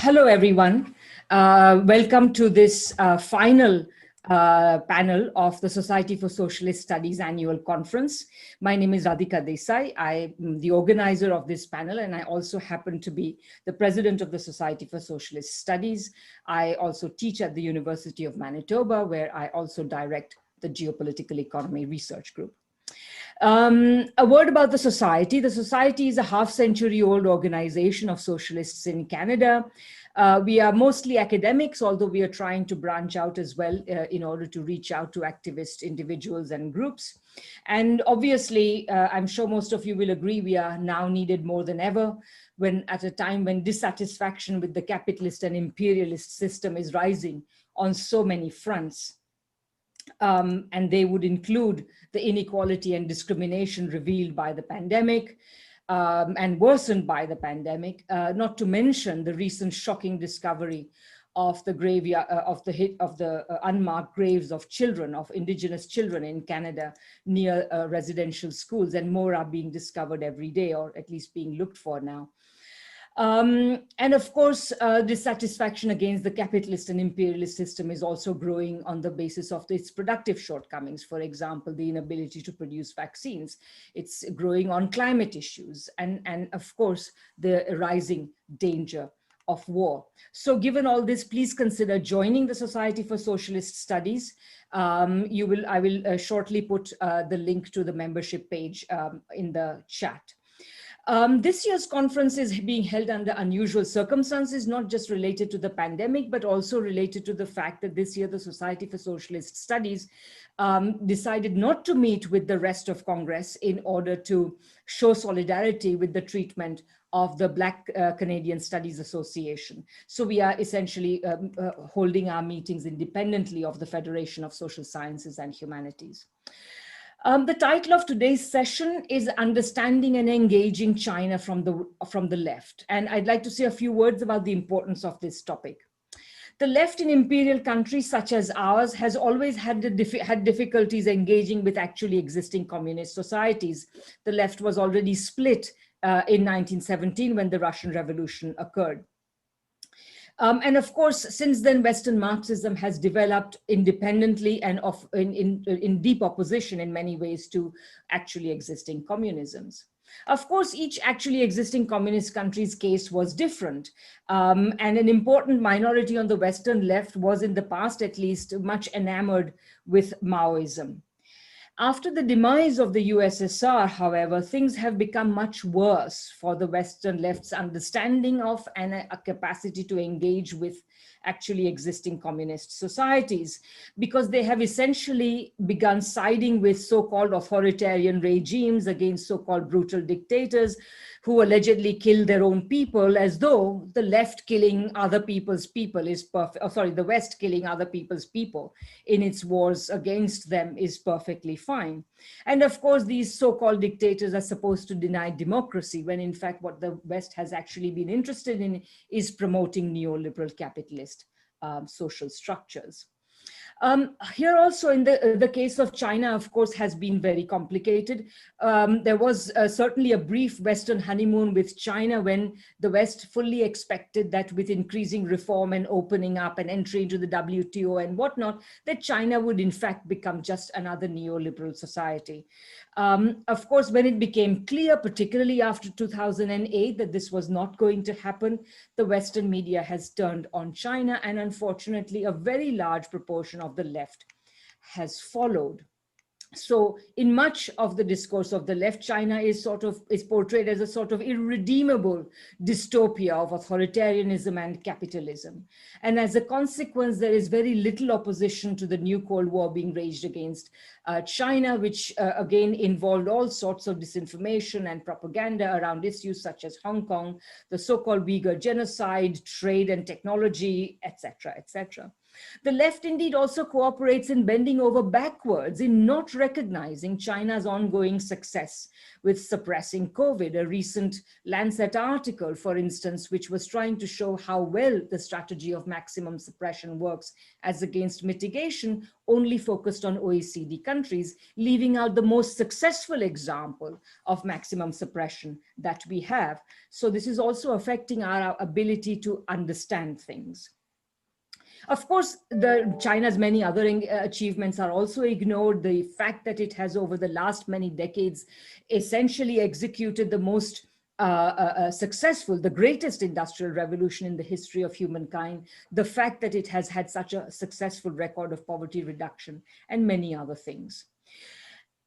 Hello, everyone. Welcome to this final panel of the Society for Socialist Studies annual conference. My name is Radhika Desai. I am the organizer of this panel, and I also happen to be the president of the Society for Socialist Studies. I also teach at the University of Manitoba, where I also direct the Geopolitical Economy Research Group. A word about the Society. The Society is a half-century-old organization of socialists in Canada. We are mostly academics, although we are trying to branch out as well in order to reach out to activist individuals and groups. And obviously, I'm sure most of you will agree, we are now needed more than ever, when at a time when dissatisfaction with the capitalist and imperialist system is rising on so many fronts. And they would include the inequality and discrimination revealed by the pandemic and worsened by the pandemic, not to mention the recent shocking discovery of the graveyard of the unmarked graves of children, of Indigenous children in Canada near residential schools, and more are being discovered every day, or at least being looked for now. And of course, dissatisfaction against the capitalist and imperialist system is also growing on the basis of its productive shortcomings. For example, the inability to produce vaccines. It's growing on climate issues and of course, the rising danger of war. So given all this, please consider joining the Society for Socialist Studies. I will shortly put the link to the membership page in the chat. This year's conference is being held under unusual circumstances, not just related to the pandemic, but also related to the fact that this year the Society for Socialist Studies decided not to meet with the rest of Congress in order to show solidarity with the treatment of the Black Canadian Studies Association. So we are essentially holding our meetings independently of the Federation of Social Sciences and Humanities. The title of today's session is Understanding and Engaging China from the Left. And I'd like to say a few words about the importance of this topic. The left in imperial countries such as ours has always had difficulties engaging with actually existing communist societies. The left was already split in 1917 when the Russian Revolution occurred. And of course, since then, Western Marxism has developed independently and in deep opposition in many ways to actually existing communisms. Of course, each actually existing communist country's case was different. And an important minority on the Western left was in the past, at least, much enamored with Maoism. After the demise of the USSR, however, things have become much worse for the Western left's understanding of and a capacity to engage with actually existing communist societies, because they have essentially begun siding with so-called authoritarian regimes against so-called brutal dictators who allegedly kill their own people, as though the left killing other people's people is perfect, the West killing other people's people in its wars against them is perfectly fine. And of course, these so-called dictators are supposed to deny democracy, when in fact what the West has actually been interested in is promoting neoliberal capitalist social structures. Here also in the case of China, of course, has been very complicated. There was certainly a brief Western honeymoon with China when the West fully expected that with increasing reform and opening up and entry into the WTO and whatnot, that China would in fact become just another neoliberal society. Of course, when it became clear, particularly after 2008, that this was not going to happen, the Western media has turned on China, and unfortunately, a very large proportion of the left has followed. So in much of the discourse of the left, China is portrayed as a sort of irredeemable dystopia of authoritarianism and capitalism. And as a consequence, there is very little opposition to the new Cold War being waged against China, which again involved all sorts of disinformation and propaganda around issues such as Hong Kong, the so-called Uyghur genocide, trade and technology, etc., etc. The left indeed also cooperates in bending over backwards in not recognizing China's ongoing success with suppressing COVID. A recent Lancet article, for instance, which was trying to show how well the strategy of maximum suppression works as against mitigation, only focused on OECD countries, leaving out the most successful example of maximum suppression that we have. So this is also affecting our ability to understand things. Of course, China's many other achievements are also ignored. The fact that it has, over the last many decades, essentially executed the most successful, the greatest industrial revolution in the history of humankind, the fact that it has had such a successful record of poverty reduction, and many other things.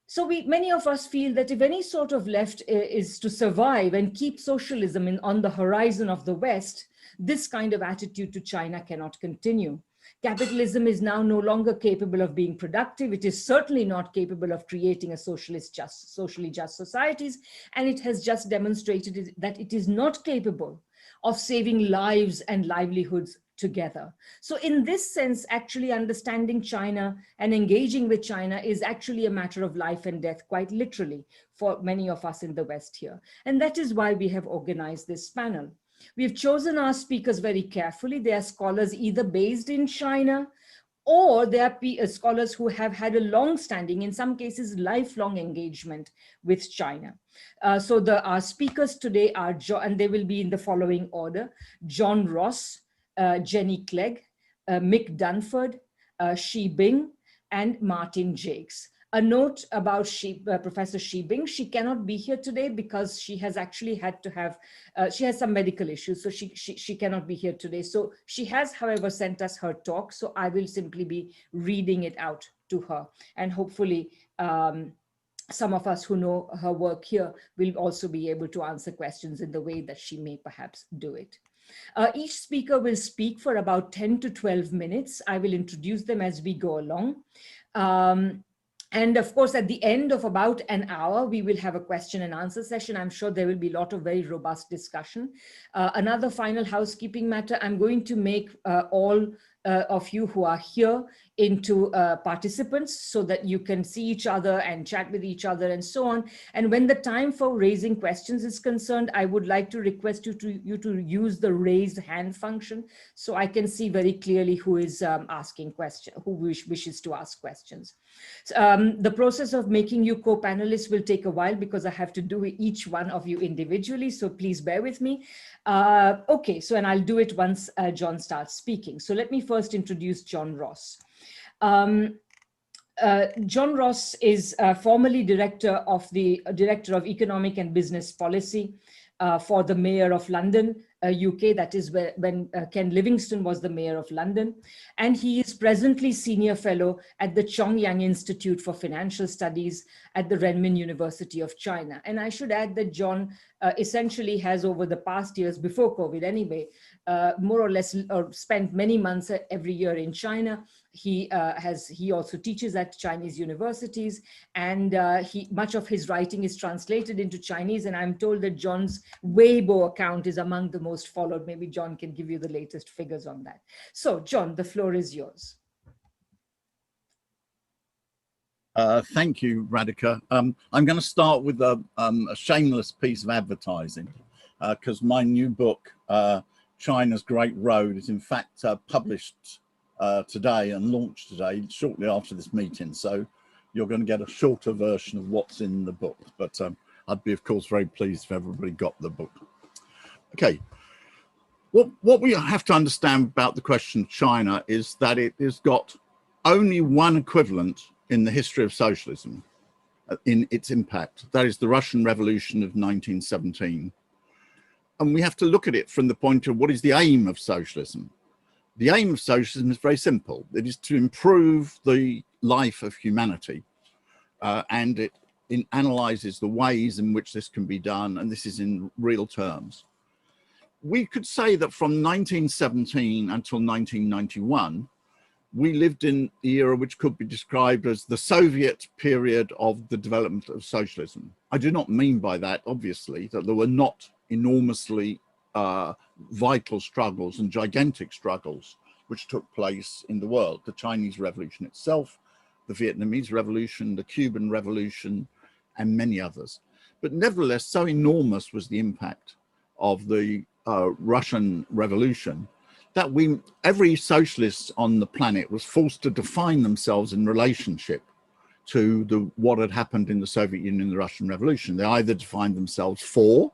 So many of us feel that if any sort of left is to survive and keep socialism on the horizon of the West, this kind of attitude to China cannot continue. Capitalism is now no longer capable of being productive. It is certainly not capable of creating a socially just societies, and it has just demonstrated that it is not capable of saving lives and livelihoods together. So in this sense, actually understanding China and engaging with China is actually a matter of life and death, quite literally, for many of us in the West here. And that is why we have organized this panel. We've chosen our speakers very carefully. They are scholars either based in China, or they are scholars who have had a long-standing, in some cases, lifelong engagement with China. So our speakers today are, and they will be in the following order: John Ross, Jenny Clegg, Mick Dunford, Shi Bing, and Martin Jacques. A note about Professor Shi Bing: she cannot be here today because she has actually had to have, she has some medical issues, so she cannot be here today. So she has, however, sent us her talk, so I will simply be reading it out to her, and hopefully some of us who know her work here will also be able to answer questions in the way that she may perhaps do it. Each speaker will speak for about 10 to 12 minutes. I will introduce them as we go along. And of course, at the end of about an hour, we will have a question and answer session. I'm sure there will be a lot of very robust discussion. Another final housekeeping matter: I'm going to make all of you who are here into participants so that you can see each other and chat with each other and so on. And when the time for raising questions is concerned, I would like to request you to use the raise hand function so I can see very clearly who is asking questions, who wishes to ask questions. The process of making you co-panelists will take a while because I have to do each one of you individually, so please bear with me. Okay, so and I'll do it once John starts speaking. So let me first introduce John Ross. John Ross is formerly Director of Economic and Business Policy for the Mayor of London, UK. That is when Ken Livingstone was the Mayor of London. And he is presently Senior Fellow at the Chongyang Institute for Financial Studies at the Renmin University of China. And I should add that John essentially has, over the past years, before COVID anyway, more or less spent many months every year in China. He also teaches at Chinese universities, and much of his writing is translated into Chinese, and I'm told that John's Weibo account is among the most followed. Maybe John can give you the latest figures on that. So John, the floor is yours. Thank you, Radhika. I'm going to start with a shameless piece of advertising, because my new book, China's Great Road, is in fact published today and launched today, shortly after this meeting. So you're going to get a shorter version of what's in the book. But I'd be, of course, very pleased if everybody got the book. Okay. What we have to understand about the question of China is that it has got only one equivalent in the history of socialism in its impact. That is the Russian Revolution of 1917. And we have to look at it from the point of what is the aim of socialism. The aim of socialism is very simple. It is to improve the life of humanity. And it analyzes the ways in which this can be done. And this is in real terms. We could say that from 1917 until 1991, we lived in the era which could be described as the Soviet period of the development of socialism. I do not mean by that, obviously, that there were not enormously vital struggles and gigantic struggles which took place in the world: the Chinese Revolution itself, the Vietnamese Revolution, the Cuban Revolution, and many others. But nevertheless, so enormous was the impact of the Russian Revolution that every socialist on the planet was forced to define themselves in relationship to what had happened in the Soviet Union and the Russian Revolution. They either defined themselves for,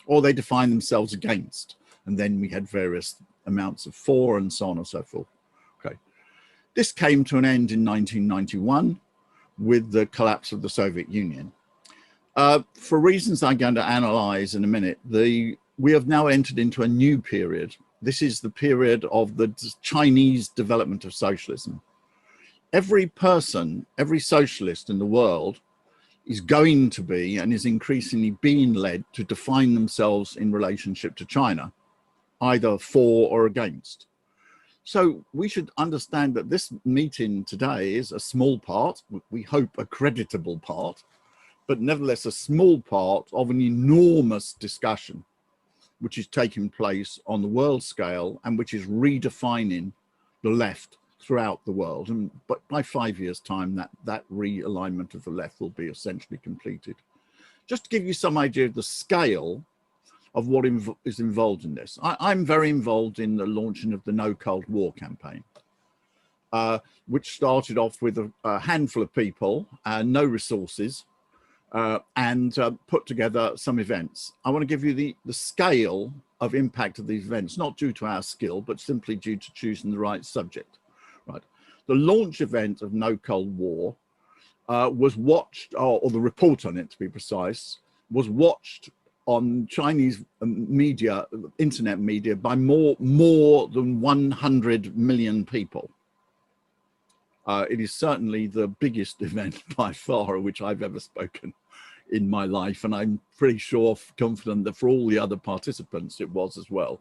or they defined themselves against. And then we had various amounts of for and so on and so forth. Okay. This came to an end in 1991 with the collapse of the Soviet Union. For reasons I'm going to analyze in a minute, we have now entered into a new period. This is the period of the Chinese development of socialism. Every person, every socialist in the world is going to be and is increasingly being led to define themselves in relationship to China, either for or against. So we should understand that this meeting today is a small part, we hope a creditable part, but nevertheless a small part of an enormous discussion which is taking place on the world scale and which is redefining the left throughout the world. And but by 5 years' time, that realignment of the left will be essentially completed. Just to give you some idea of the scale of what is involved in this. I'm very involved in the launching of the No Cold War campaign, which started off with a handful of people, no resources, and put together some events. I want to give you the scale of impact of these events, not due to our skill, but simply due to choosing the right subject. Right. The launch event of No Cold War was watched, or the report on it to be precise, was watched on Chinese media, internet media, by more than 100 million people. It is certainly the biggest event by far of which I've ever spoken in my life, and I'm pretty sure, confident that for all the other participants it was as well.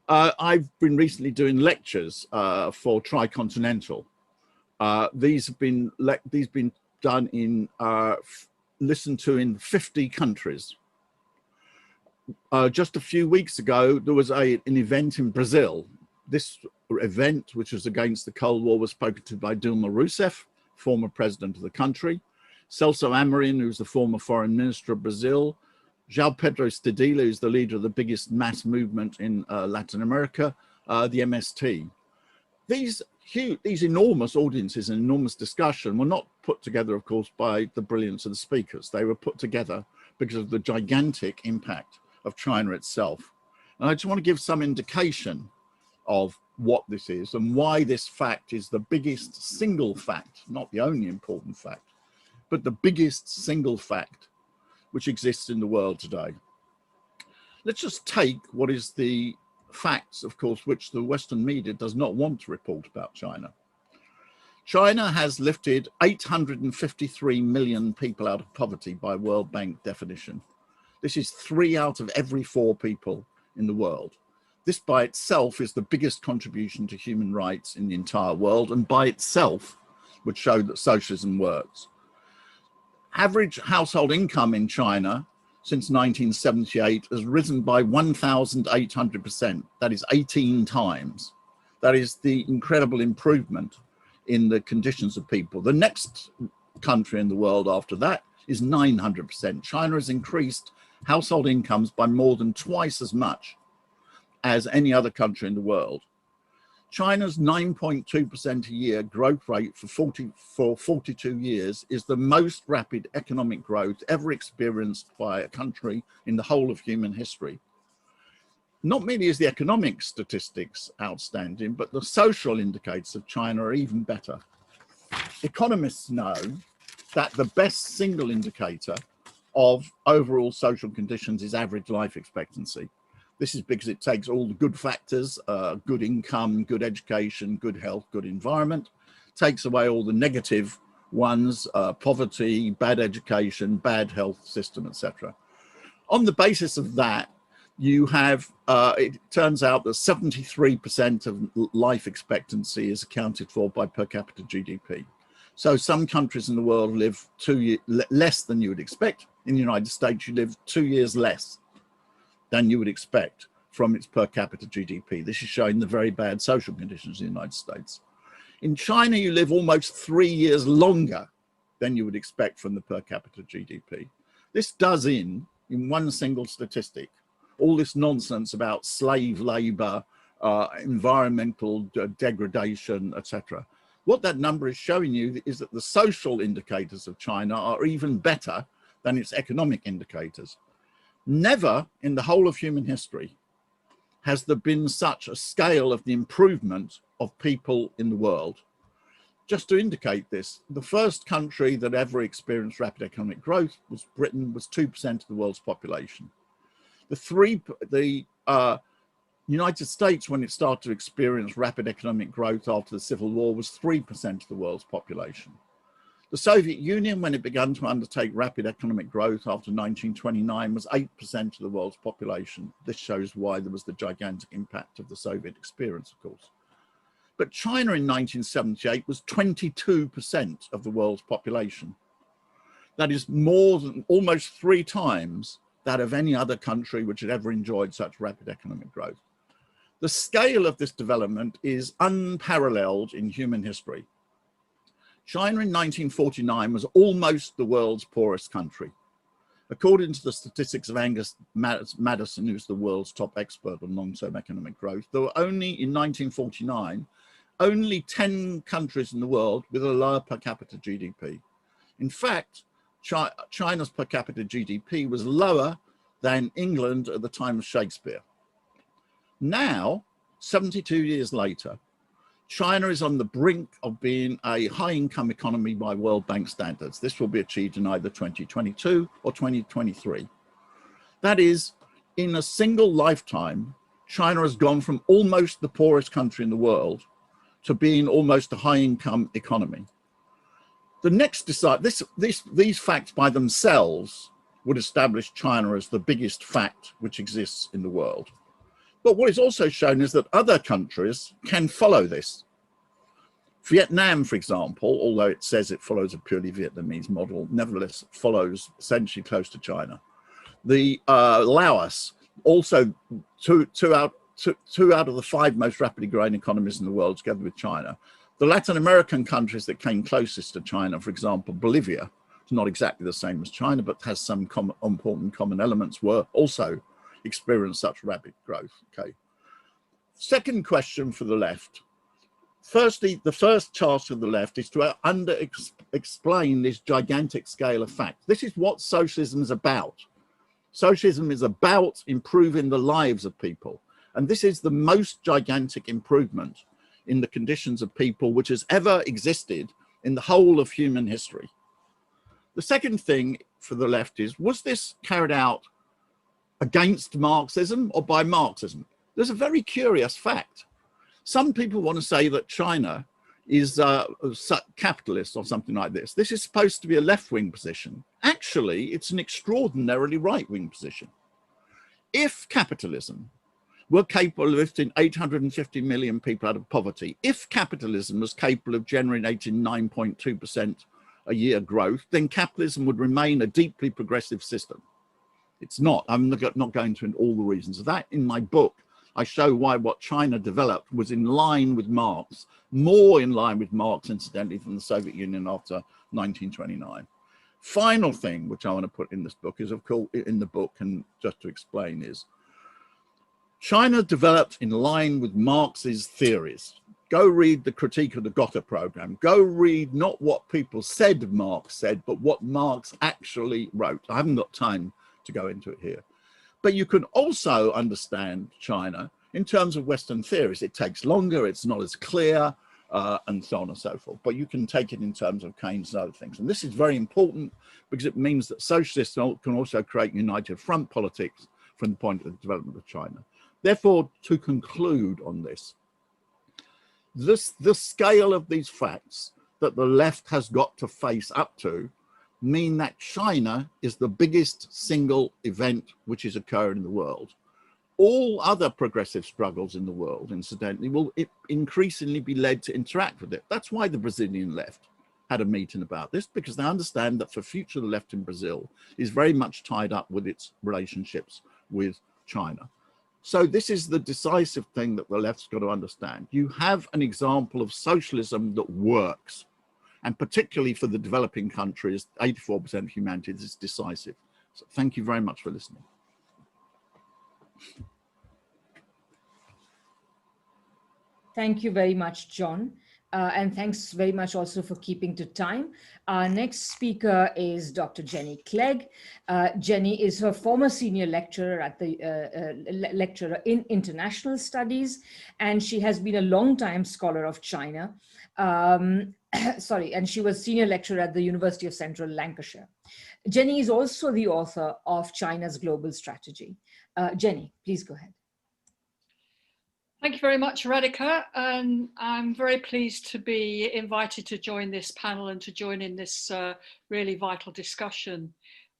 I've been recently doing lectures for Tricontinental. These have been done in, listened to in 50 countries. Just a few weeks ago, there was an event in Brazil. This event, which was against the Cold War, was spoken to by Dilma Rousseff, former president of the country, Celso Amorim, who's the former foreign minister of Brazil, João Pedro Stadilha, who's the leader of the biggest mass movement in Latin America, the MST. These enormous audiences and enormous discussion were not put together, of course, by the brilliance of the speakers. They were put together because of the gigantic impact of China itself. And I just want to give some indication of what this is and why this fact is the biggest single fact, not the only important fact, but the biggest single fact which exists in the world today. Let's just take what is the facts, of course, which the Western media does not want to report about China. China has lifted 853 million people out of poverty by World Bank definition. This is 3 out of every 4 people in the world. This by itself is the biggest contribution to human rights in the entire world, and by itself would show that socialism works. Average household income in China since 1978 has risen by 1,800%. That is 18 times. That is the incredible improvement in the conditions of people. The next country in the world after that is 900%. China has increased household incomes by more than twice as much as any other country in the world. China's 9.2% a year growth rate for 42 years is the most rapid economic growth ever experienced by a country in the whole of human history. Not merely is the economic statistics outstanding, but the social indicators of China are even better. Economists know that the best single indicator of overall social conditions is average life expectancy. This is because it takes all the good factors, good income, good education, good health, good environment, takes away all the negative ones, poverty, bad education, bad health system, etc. On the basis of that, you have, it turns out that 73% of life expectancy is accounted for by per capita GDP. So some countries in the world live less than you would expect. In the United States, you live 2 years less than you would expect. from its per capita GDP. This is showing the very bad social conditions in the United States. In China, you live almost 3 years longer than you would expect from the per capita GDP. This does in one single statistic, all this nonsense about slave labor, environmental degradation, etc. What that number is showing you is that the social indicators of China are even better than its economic indicators. Never in the whole of human history has there been such a scale of the improvement of people in the world. Just to indicate this, the first country that ever experienced rapid economic growth was Britain, was 2% of the world's population. The United States, when it started to experience rapid economic growth after the Civil War, was 3% of the world's population. The Soviet Union, when it began to undertake rapid economic growth after 1929, was 8% of the world's population. This shows why there was the gigantic impact of the Soviet experience, of course. But China in 1978 was 22% of the world's population. That is more than almost 3 times that of any other country which had ever enjoyed such rapid economic growth. The scale of this development is unparalleled in human history. China in 1949 was almost the world's poorest country. According to the statistics of Angus Maddison, who's the world's top expert on long-term economic growth, there were only in 1949, only 10 countries in the world with a lower per capita GDP. In fact, China's per capita GDP was lower than England at the time of Shakespeare. Now, 72 years later, China is on the brink of being a high-income economy by World Bank standards. This will be achieved in either 2022 or 2023. That is, in a single lifetime, China has gone from almost the poorest country in the world to being almost a high-income economy. The next these facts by themselves would establish China as the biggest fact which exists in the world. But what is also shown is that other countries can follow this. Vietnam, for example, although it says it follows a purely Vietnamese model, nevertheless follows essentially close to China. The Laos, also two out of the 5 most rapidly growing economies in the world, together with China. The Latin American countries that came closest to China, for example, Bolivia, it's not exactly the same as China, but has some important common elements, were also experienced such rapid growth. Okay. Second question for the left. Firstly, the first chart to the left is to explain this gigantic scale of fact. This is what socialism is about. Socialism is about improving the lives of people. And this is the most gigantic improvement in the conditions of people which has ever existed in the whole of human history. The second thing for the left is, was this carried out against Marxism or by Marxism? There's a very curious fact. Some people want to say that China is capitalist or something like this. This is supposed to be a left-wing position. Actually, it's an extraordinarily right-wing position. If capitalism were capable of lifting 850 million people out of poverty, if capitalism was capable of generating 9.2% a year growth, then capitalism would remain a deeply progressive system. It's not. I'm not going into all the reasons of that. In my book, I show why what China developed was in line with Marx, more in line with Marx, incidentally, than the Soviet Union after 1929. Final thing, which I want to put in this book is, of course, in the book, and just to explain, is China developed in line with Marx's theories. Go read the Critique of the Gotha program. Go read not what people said Marx said, but what Marx actually wrote. I haven't got time to go into it here. But you can also understand China in terms of Western theories. It takes longer, it's not as clear, and so on and so forth. But you can take it in terms of Keynes and other things. And this is very important because it means that socialists can also create united front politics from the point of the development of China. Therefore, to conclude on this, the scale of these facts that the left has got to face up to mean that China is the biggest single event which is occurring in the world. All other progressive struggles in the world, incidentally, will increasingly be led to interact with it. That's why the Brazilian left had a meeting about this, because they understand that for future the left in Brazil is very much tied up with its relationships with China. So this is the decisive thing that the left's got to understand. You have an example of socialism that works, and particularly for the developing countries, 84% of humanity, this is decisive. So thank you very much for listening. Thank you very much, John. And thanks very much also for keeping to time. Our next speaker is Dr. Jenny Clegg. Jenny is her former senior lecturer at the lecturer in international studies, and she has been a long-time scholar of China. And she was senior lecturer at the University of Central Lancashire. Jenny is also the author of China's Global Strategy. Jenny, please go ahead. Thank you very much, Radhika. And I'm very pleased to be invited to join this panel and to join in this really vital discussion.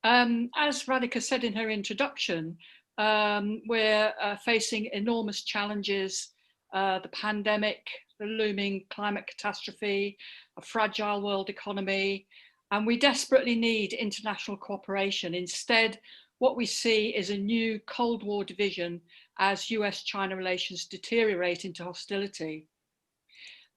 As Radhika said in her introduction, we're facing enormous challenges, the pandemic, the looming climate catastrophe, a fragile world economy, and we desperately need international cooperation. Instead, what we see is a new Cold War division as US-China relations deteriorate into hostility.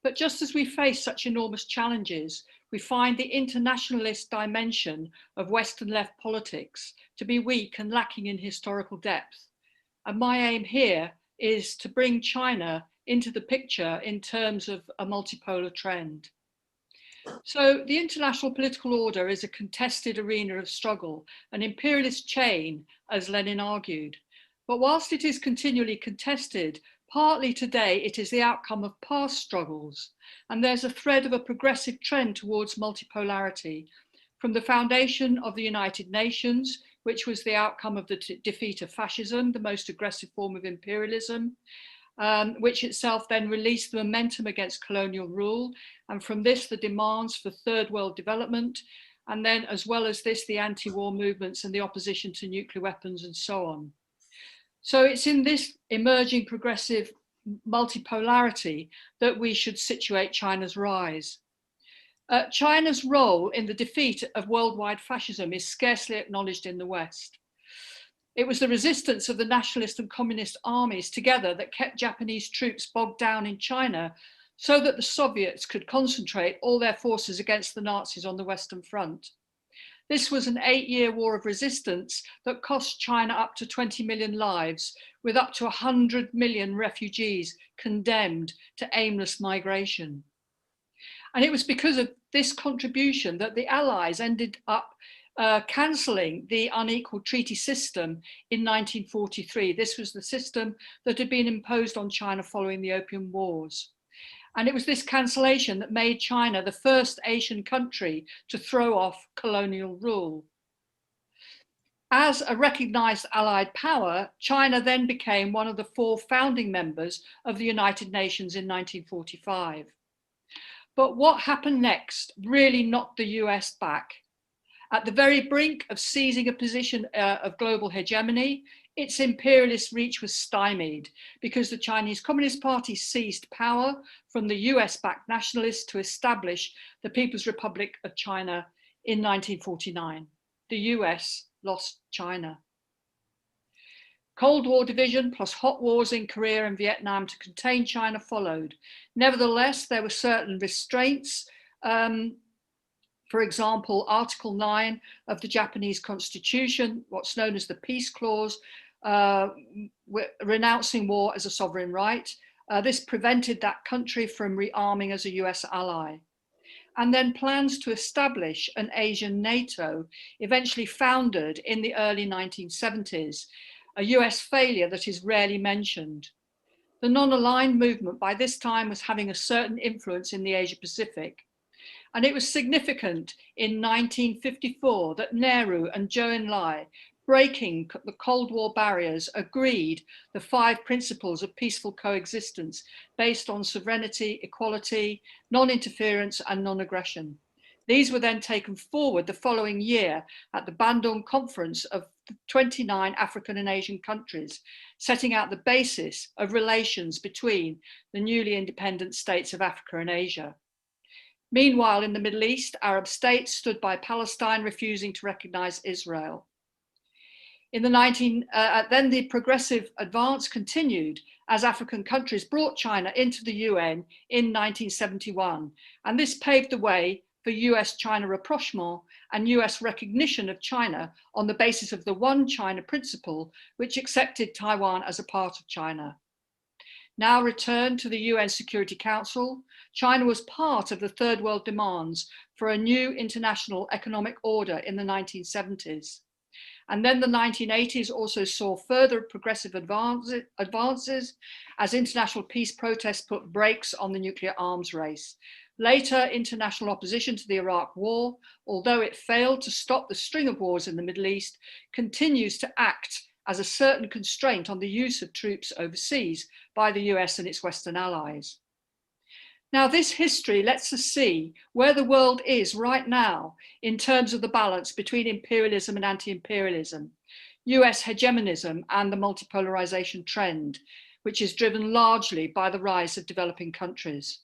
But just as we face such enormous challenges, we find the internationalist dimension of Western left politics to be weak and lacking in historical depth. And my aim here is to bring China into the picture in terms of a multipolar trend. So the international political order is a contested arena of struggle, an imperialist chain, as Lenin argued. But whilst it is continually contested, partly today it is the outcome of past struggles, and there's a thread of a progressive trend towards multipolarity, from the foundation of the United Nations, which was the outcome of the defeat of fascism, the most aggressive form of imperialism, which itself then released the momentum against colonial rule, and from this the demands for third world development, and then as well as this the anti-war movements and the opposition to nuclear weapons and so on. So it's in this emerging progressive multipolarity that we should situate China's rise. China's role in the defeat of worldwide fascism is scarcely acknowledged in the West. It was the resistance of the nationalist and communist armies together that kept Japanese troops bogged down in China so that the Soviets could concentrate all their forces against the Nazis on the Western Front. This was an 8-year war of resistance that cost China up to 20 million lives, with up to 100 million refugees condemned to aimless migration. And it was because of this contribution that the Allies ended up cancelling the unequal treaty system in 1943. This was the system that had been imposed on China following the Opium Wars. And it was this cancellation that made China the first Asian country to throw off colonial rule. As a recognized Allied power, China then became one of the 4 founding members of the United Nations in 1945. But what happened next really knocked the US back. At the very brink of seizing a position of global hegemony, its imperialist reach was stymied because the Chinese Communist Party seized power from the US-backed nationalists to establish the People's Republic of China in 1949. The US lost China. Cold War division plus hot wars in Korea and Vietnam to contain China followed. Nevertheless, there were certain restraints. For example, Article 9 of the Japanese Constitution, what's known as the Peace Clause, renouncing war as a sovereign right. This prevented that country from rearming as a US ally. And then plans to establish an Asian NATO, eventually founded in the early 1970s, a US failure that is rarely mentioned. The non-aligned movement by this time was having a certain influence in the Asia Pacific. And it was significant in 1954 that Nehru and Zhou Enlai, breaking the Cold War barriers, agreed the 5 principles of peaceful coexistence based on sovereignty, equality, non-interference and non-aggression. These were then taken forward the following year at the Bandung Conference of 29 African and Asian countries, setting out the basis of relations between the newly independent states of Africa and Asia. Meanwhile, in the Middle East, Arab states stood by Palestine, refusing to recognize Israel. Then the progressive advance continued as African countries brought China into the UN in 1971. And this paved the way for US-China rapprochement and US recognition of China on the basis of the One China principle, which accepted Taiwan as a part of China. Now returned to the UN Security Council, China was part of the Third World demands for a new international economic order in the 1970s. And then the 1980s also saw further progressive advances as international peace protests put brakes on the nuclear arms race. Later, international opposition to the Iraq War, although it failed to stop the string of wars in the Middle East, continues to act as a certain constraint on the use of troops overseas by the US and its Western allies. Now, this history lets us see where the world is right now in terms of the balance between imperialism and anti-imperialism, US hegemonism and the multipolarization trend, which is driven largely by the rise of developing countries.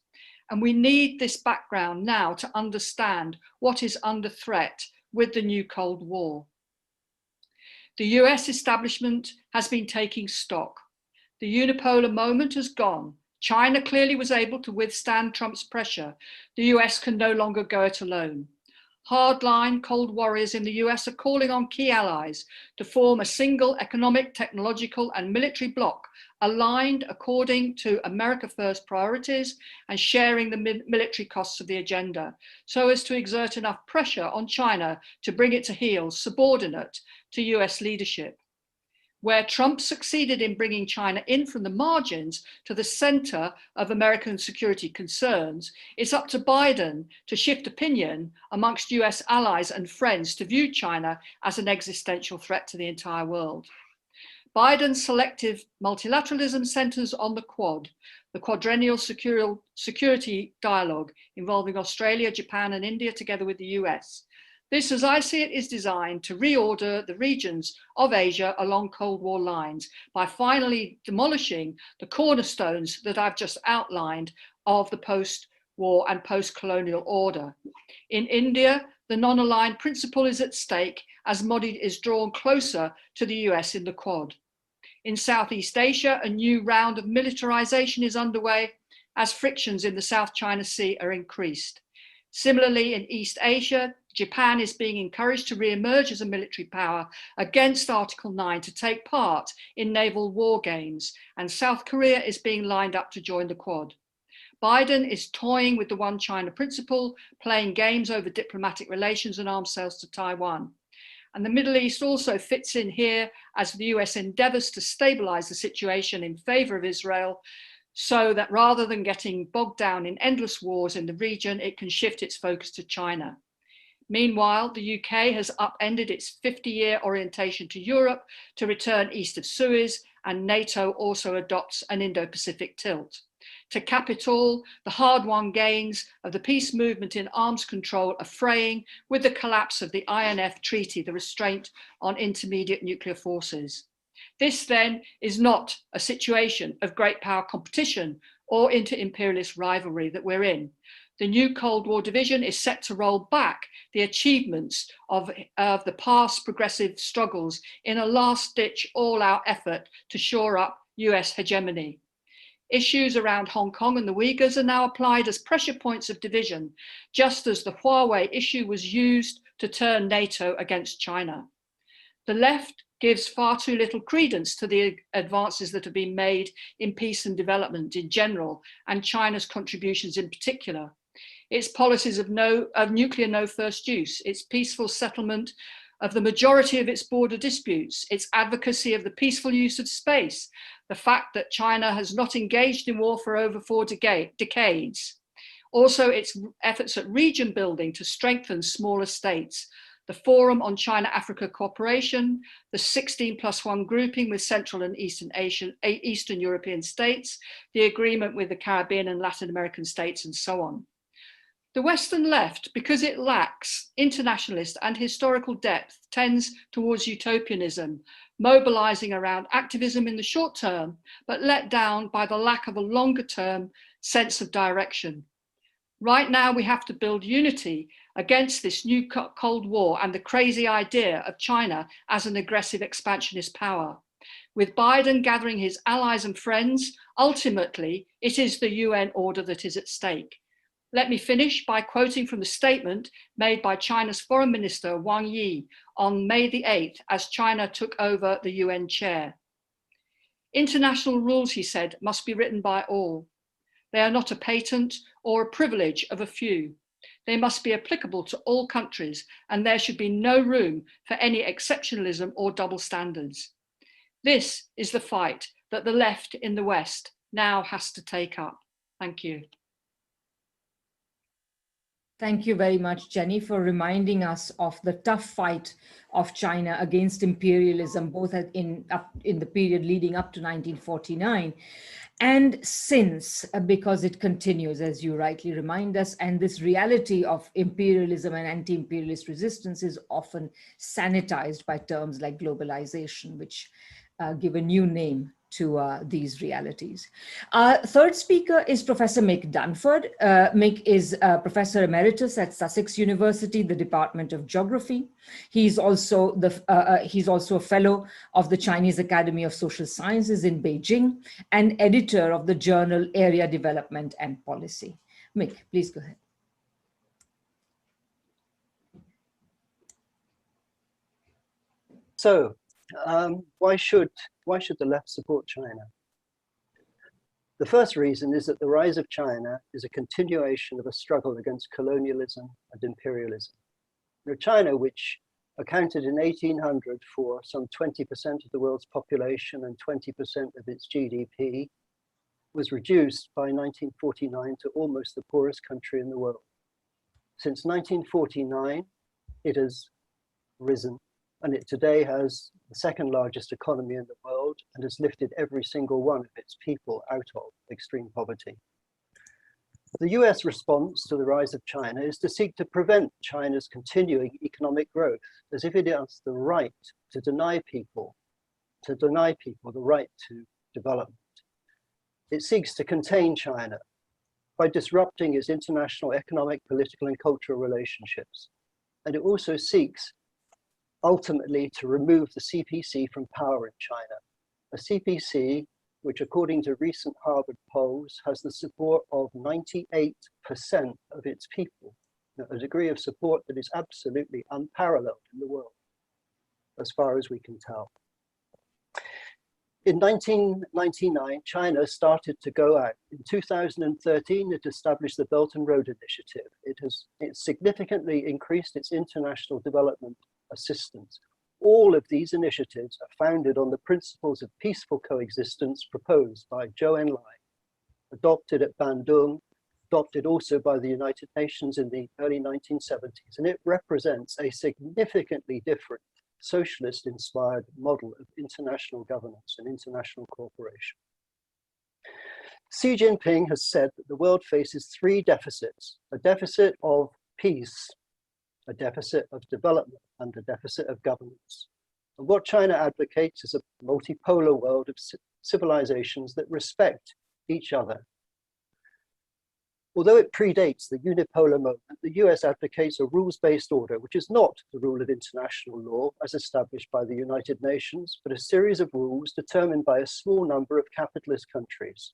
And we need this background now to understand what is under threat with the new Cold War. The US establishment has been taking stock. The unipolar moment has gone. China clearly was able to withstand Trump's pressure. The US can no longer go it alone. Hardline Cold Warriors in the US are calling on key allies to form a single economic, technological, and military bloc aligned according to America First priorities and sharing the military costs of the agenda, so as to exert enough pressure on China to bring it to heel, subordinate to US leadership. Where Trump succeeded in bringing China in from the margins to the center of American security concerns, it's up to Biden to shift opinion amongst US allies and friends to view China as an existential threat to the entire world. Biden's selective multilateralism centers on the Quad, the quadrennial security dialogue involving Australia, Japan, and India together with the US. This, as I see it, is designed to reorder the regions of Asia along Cold War lines by finally demolishing the cornerstones that I've just outlined of the post-war and post-colonial order. In India, the non-aligned principle is at stake as Modi is drawn closer to the US in the Quad. In Southeast Asia, a new round of militarization is underway as frictions in the South China Sea are increased. Similarly, in East Asia, Japan is being encouraged to re-emerge as a military power against Article 9 to take part in naval war games, and South Korea is being lined up to join the Quad. Biden is toying with the One China principle, playing games over diplomatic relations and arms sales to Taiwan. And the Middle East also fits in here as the US endeavors to stabilize the situation in favor of Israel, so that rather than getting bogged down in endless wars in the region, it can shift its focus to China. Meanwhile, the UK has upended its 50-year orientation to Europe to return east of Suez, and NATO also adopts an Indo-Pacific tilt. To cap it all, the hard-won gains of the peace movement in arms control are fraying with the collapse of the INF Treaty, the restraint on intermediate nuclear forces. This then is not a situation of great power competition or inter-imperialist rivalry that we're in. The new Cold War division is set to roll back the achievements of the past progressive struggles in a last-ditch, all-out effort to shore up US hegemony. Issues around Hong Kong and the Uyghurs are now applied as pressure points of division, just as the Huawei issue was used to turn NATO against China. The left gives far too little credence to the advances that have been made in peace and development in general, and China's contributions in particular. Its policies of nuclear no first use, its peaceful settlement of the majority of its border disputes, its advocacy of the peaceful use of space, the fact that China has not engaged in war for over 4 decades, also its efforts at region building to strengthen smaller states, the Forum on China-Africa Cooperation, the 16+1 grouping with Central and Eastern European states, the agreement with the Caribbean and Latin American states, and so on. The Western left, because it lacks internationalist and historical depth, tends towards utopianism, mobilizing around activism in the short term, but let down by the lack of a longer term sense of direction. Right now, we have to build unity against this new Cold War and the crazy idea of China as an aggressive expansionist power. With Biden gathering his allies and friends, ultimately, it is the UN order that is at stake. Let me finish by quoting from the statement made by China's Foreign Minister Wang Yi on May the 8th as China took over the UN chair. International rules, he said, must be written by all. They are not a patent or a privilege of a few. They must be applicable to all countries, and there should be no room for any exceptionalism or double standards. This is the fight that the left in the West now has to take up. Thank you. Thank you very much, Jenny, for reminding us of the tough fight of China against imperialism, both in the period leading up to 1949 and since, because it continues, as you rightly remind us, and this reality of imperialism and anti-imperialist resistance is often sanitized by terms like globalization, which give a new name to these realities. Our third speaker is Professor Mick Dunford. Mick is Professor Emeritus at Sussex University, the Department of Geography. He's also a fellow of the Chinese Academy of Social Sciences in Beijing and editor of the journal Area Development and Policy. Mick, please go ahead. So, why should the left support China? The first reason is that the rise of China is a continuation of a struggle against colonialism and imperialism. Now, China, which accounted in 1800 for some 20% of the world's population and 20% of its GDP, was reduced by 1949 to almost the poorest country in the world. Since 1949, it has risen, and it today has the second largest economy in the world and has lifted every single one of its people out of extreme poverty. The US response to the rise of China is to seek to prevent China's continuing economic growth, as if it has the right to deny people the right to development. It seeks to contain China by disrupting its international economic, political, and cultural relationships. And it also seeks ultimately to remove the CPC from power in China. A CPC, which according to recent Harvard polls, has the support of 98% of its people, a degree of support that is absolutely unparalleled in the world, as far as we can tell. In 1999, China started to go out. In 2013, it established the Belt and Road Initiative. It significantly increased its international development assistance. All of these initiatives are founded on the principles of peaceful coexistence proposed by Zhou Enlai, adopted at Bandung, adopted also by the United Nations in the early 1970s, and it represents a significantly different socialist-inspired model of international governance and international cooperation. Xi Jinping has said that the world faces three deficits: a deficit of peace, a deficit of development, and a deficit of governance. And what China advocates is a multipolar world of civilizations that respect each other. Although it predates the unipolar moment, the US advocates a rules-based order, which is not the rule of international law as established by the United Nations, but a series of rules determined by a small number of capitalist countries.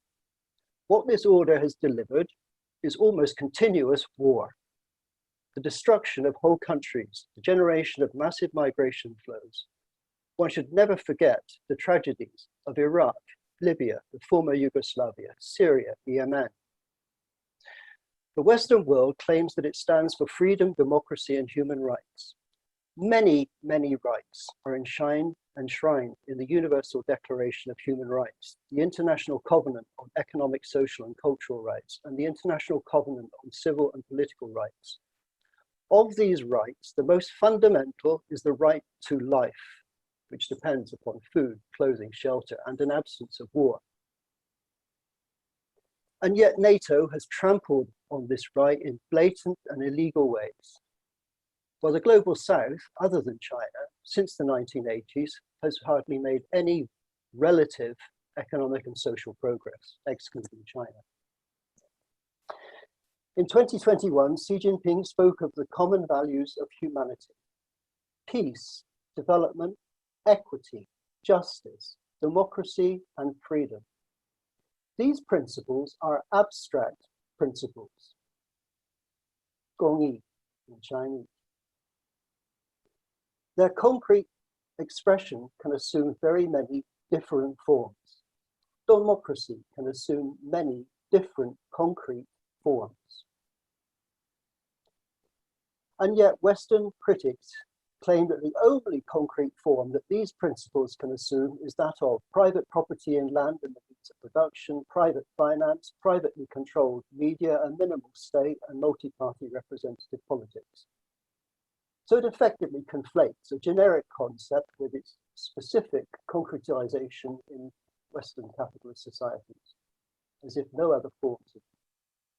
What this order has delivered is almost continuous war, the destruction of whole countries, the generation of massive migration flows. One should never forget the tragedies of Iraq, Libya, the former Yugoslavia, Syria, Yemen. The Western world claims that it stands for freedom, democracy, and human rights. Many, many rights are enshrined in the Universal Declaration of Human Rights, the International Covenant on Economic, Social, and Cultural Rights, and the International Covenant on Civil and Political Rights. Of these rights, the most fundamental is the right to life, which depends upon food, clothing, shelter, and an absence of war. And yet NATO has trampled on this right in blatant and illegal ways. While the global south, other than China, since the 1980s, has hardly made any relative economic and social progress, excluding China. In 2021, Xi Jinping spoke of the common values of humanity: peace, development, equity, justice, democracy, and freedom. These principles are abstract principles, 公义 in Chinese. Their concrete expression can assume very many different forms. Democracy can assume many different concrete forms. And yet Western critics claim that the only concrete form that these principles can assume is that of private property in land and the means of production, private finance, privately controlled media, a minimal state, and multi-party representative politics. So it effectively conflates a generic concept with its specific concretization in Western capitalist societies, as if no other forms of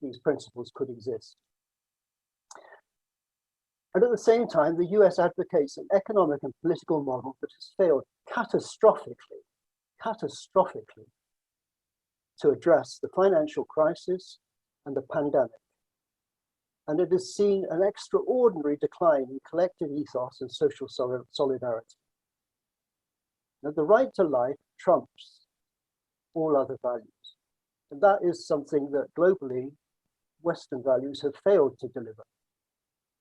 these principles could exist. And at the same time, the US advocates an economic and political model that has failed catastrophically to address the financial crisis and the pandemic. And it has seen an extraordinary decline in collective ethos and social solidarity. Now, the right to life trumps all other values. And that is something that globally Western values have failed to deliver.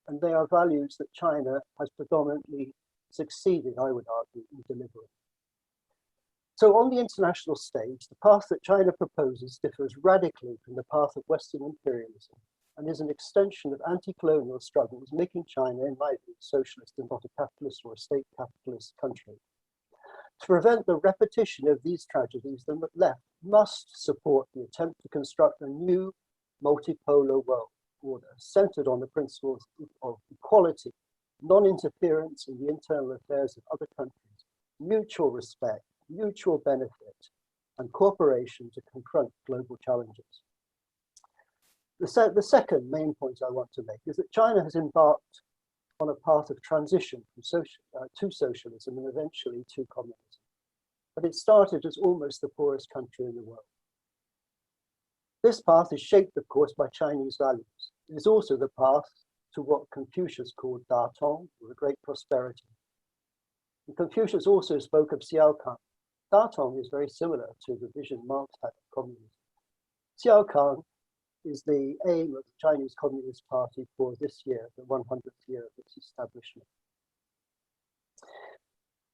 And they are values that China has predominantly succeeded, I would argue, in delivering. So on the international stage, the path that China proposes differs radically from the path of Western imperialism and is an extension of anti-colonial struggles, making China, in my view, socialist and not a capitalist or a state capitalist country. To prevent the repetition of these tragedies, the left must support the attempt to construct a new multipolar world order centered on the principles of equality, non-interference in the internal affairs of other countries, mutual respect, mutual benefit, and cooperation to confront global challenges. The second main point I want to make is that China has embarked on a path of transition from to socialism and eventually to communism. But it started as almost the poorest country in the world. This path is shaped, of course, by Chinese values. It is also the path to what Confucius called Da Tong, or the great prosperity. And Confucius also spoke of Xiaokang. Da Tong is very similar to the vision Marx had of communism. Xiaokang is the aim of the Chinese Communist Party for this year, the 100th year of its establishment.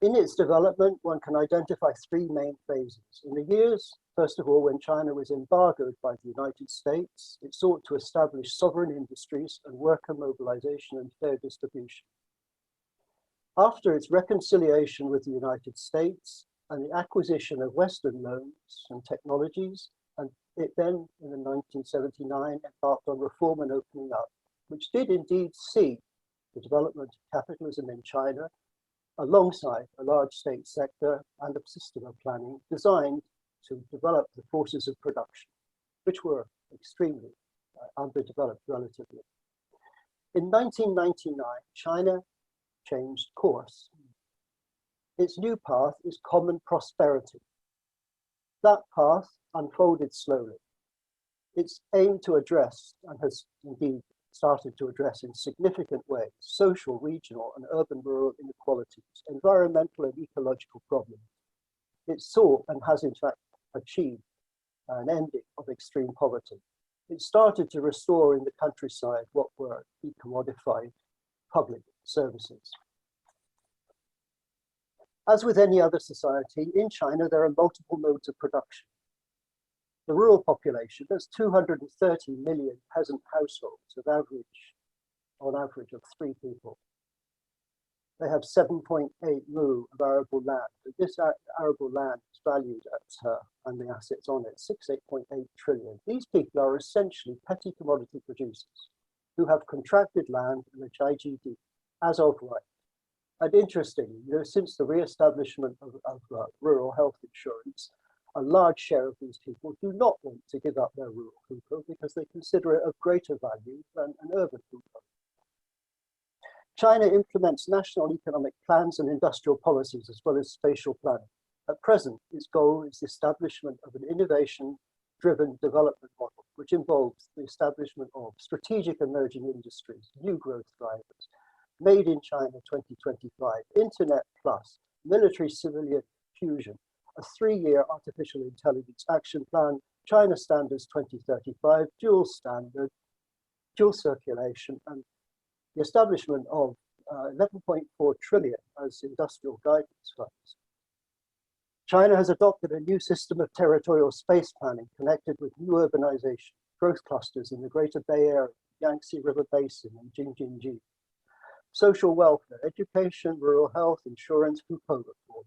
In its development, one can identify three main phases. In the years, first of all, when China was embargoed by the United States, it sought to establish sovereign industries and worker mobilization and fair distribution. After its reconciliation with the United States and the acquisition of Western loans and technologies, and it then, in 1979, embarked on reform and opening up, which did indeed see the development of capitalism in China, alongside a large state sector and a system of planning designed to develop the forces of production, which were extremely underdeveloped relatively. In 1999, China changed course. Its new path is common prosperity. That path unfolded slowly. It's aimed to address, and has indeed started to address in significant ways, social, regional, and urban-rural inequalities, environmental and ecological problems. It sought and has in fact achieved an ending of extreme poverty. It started to restore in the countryside what were decommodified public services. As with any other society, in China there are multiple modes of production. The rural population, there's 230 million peasant households on average of 3 people. They have 7.8 mu of arable land. This arable land is valued at, and the assets on it, 8.8 trillion. These people are essentially petty commodity producers who have contracted land and a GDP as of right. And interestingly, since the re-establishment of rural health insurance, a large share of these people do not want to give up their rural people because they consider it of greater value than an urban people. China implements national economic plans and industrial policies as well as spatial planning. At present, its goal is the establishment of an innovation-driven development model, which which involves the establishment of strategic emerging industries, new growth drivers, Made in China 2025, Internet Plus, military civilian fusion, a 3-year artificial intelligence action plan, China Standards 2035, dual standard, dual circulation, and the establishment of 11.4 trillion as industrial guidance funds. China has adopted a new system of territorial space planning connected with new urbanization, growth clusters in the Greater Bay Area, Yangtze River Basin, and Jing-Jin-Ji. Social welfare, education, rural health, insurance, Hupo reform.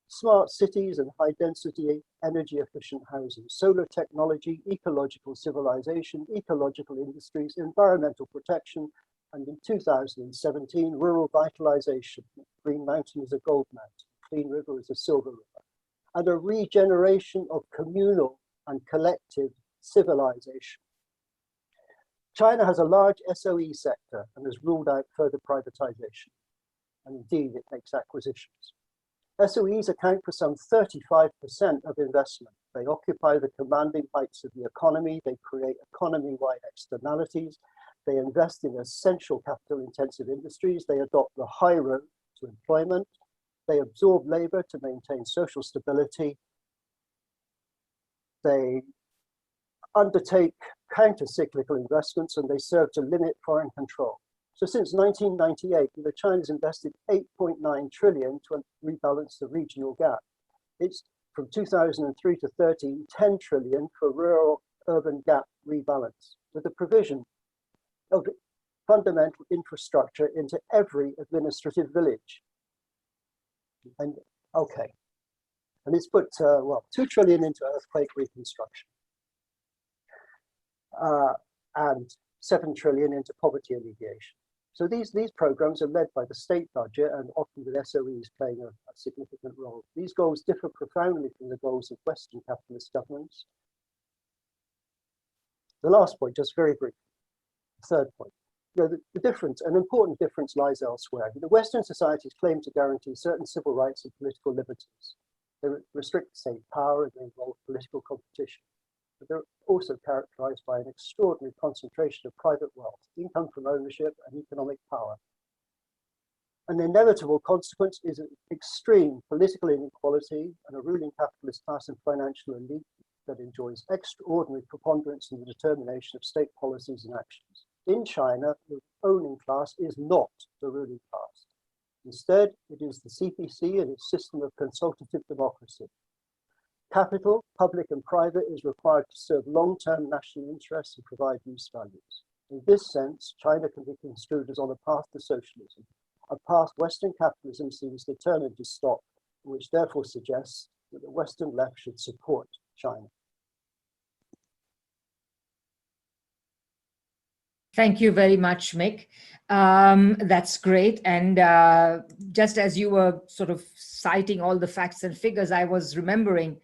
Smart cities and high-density, energy-efficient housing, solar technology, ecological civilization, ecological industries, environmental protection, and in 2017, rural vitalization. Green Mountain is a gold mountain, Clean River is a silver river, and a regeneration of communal and collective civilization. China has a large SOE sector and has ruled out further privatization, and indeed it makes acquisitions. SOEs account for some 35% of investment. They occupy the commanding heights of the economy, they create economy-wide externalities, they invest in essential capital-intensive industries, they adopt the high road to employment, they absorb labor to maintain social stability, they undertake counter-cyclical investments, and they serve to limit foreign control. So since 1998, China's invested 8.9 trillion to rebalance the regional gap. It's from 2003 to 13, 10 trillion for rural-urban gap rebalance, with the provision of fundamental infrastructure into every administrative village. And okay, and it's put, 2 trillion into earthquake reconstruction and 7 trillion into poverty alleviation. So these programs are led by the state budget and often with SOEs playing a significant role. These goals differ profoundly from the goals of Western capitalist governments. The last point, just very briefly, the third point. The difference, an important difference lies elsewhere. The Western societies claim to guarantee certain civil rights and political liberties. They restrict state power and they involve political competition. But they're also characterized by an extraordinary concentration of private wealth, income from ownership, and economic power. An inevitable consequence is an extreme political inequality and a ruling capitalist class and financial elite that enjoys extraordinary preponderance in the determination of state policies and actions. In China, the owning class is not the ruling class. Instead, it is the CPC and its system of consultative democracy. Capital, public and private, is required to serve long-term national interests and provide use values. In this sense, China can be construed as on a path to socialism, a path Western capitalism seems determined to stop, which therefore suggests that the Western left should support China. Thank you very much, Mick. That's great. And just as you were sort of citing all the facts and figures, I was remembering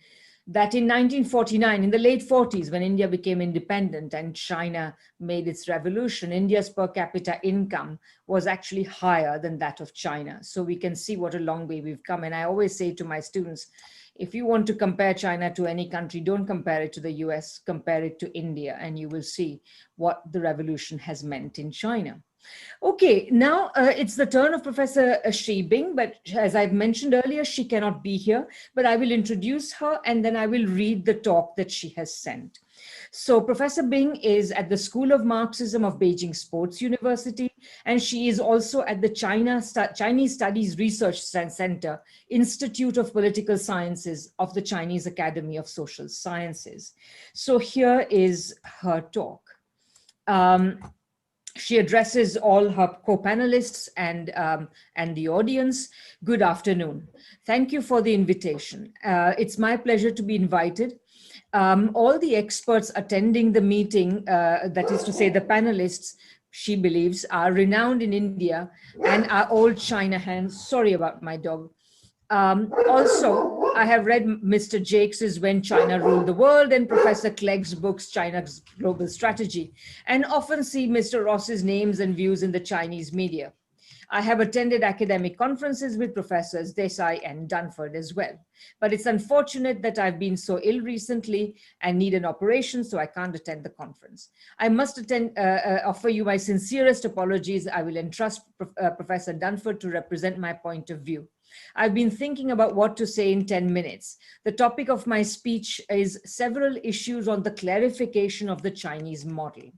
that in 1949, in the late 40s, when India became independent and China made its revolution, India's per capita income was actually higher than that of China. So we can see what a long way we've come. And I always say to my students, if you want to compare China to any country, don't compare it to the US, compare it to India, and you will see what the revolution has meant in China. Okay, now it's the turn of Professor Shi Bing, but as I've mentioned earlier, she cannot be here, but I will introduce her and then I will read the talk that she has sent. So Professor Bing is at the School of Marxism of Beijing Sports University, and she is also at the Chinese Studies Research Center, Institute of Political Sciences of the Chinese Academy of Social Sciences. So here is her talk. She addresses all her co-panelists and the audience. Good afternoon. Thank you for the invitation. It's my pleasure to be invited. All the experts attending the meeting, that is to say the panelists, she believes, are renowned in India and are old China hands. Sorry about my dog. Also, I have read Mr. Jacques' When China Ruled the World and Professor Clegg's books, China's Global Strategy, and often see Mr. Ross's names and views in the Chinese media. I have attended academic conferences with Professors Desai and Dunford as well. But it's unfortunate that I've been so ill recently and need an operation, so I can't attend the conference. I must offer you my sincerest apologies. I will entrust Professor Dunford to represent my point of view. I've been thinking about what to say in 10 minutes. The topic of my speech is several issues on the clarification of the Chinese model.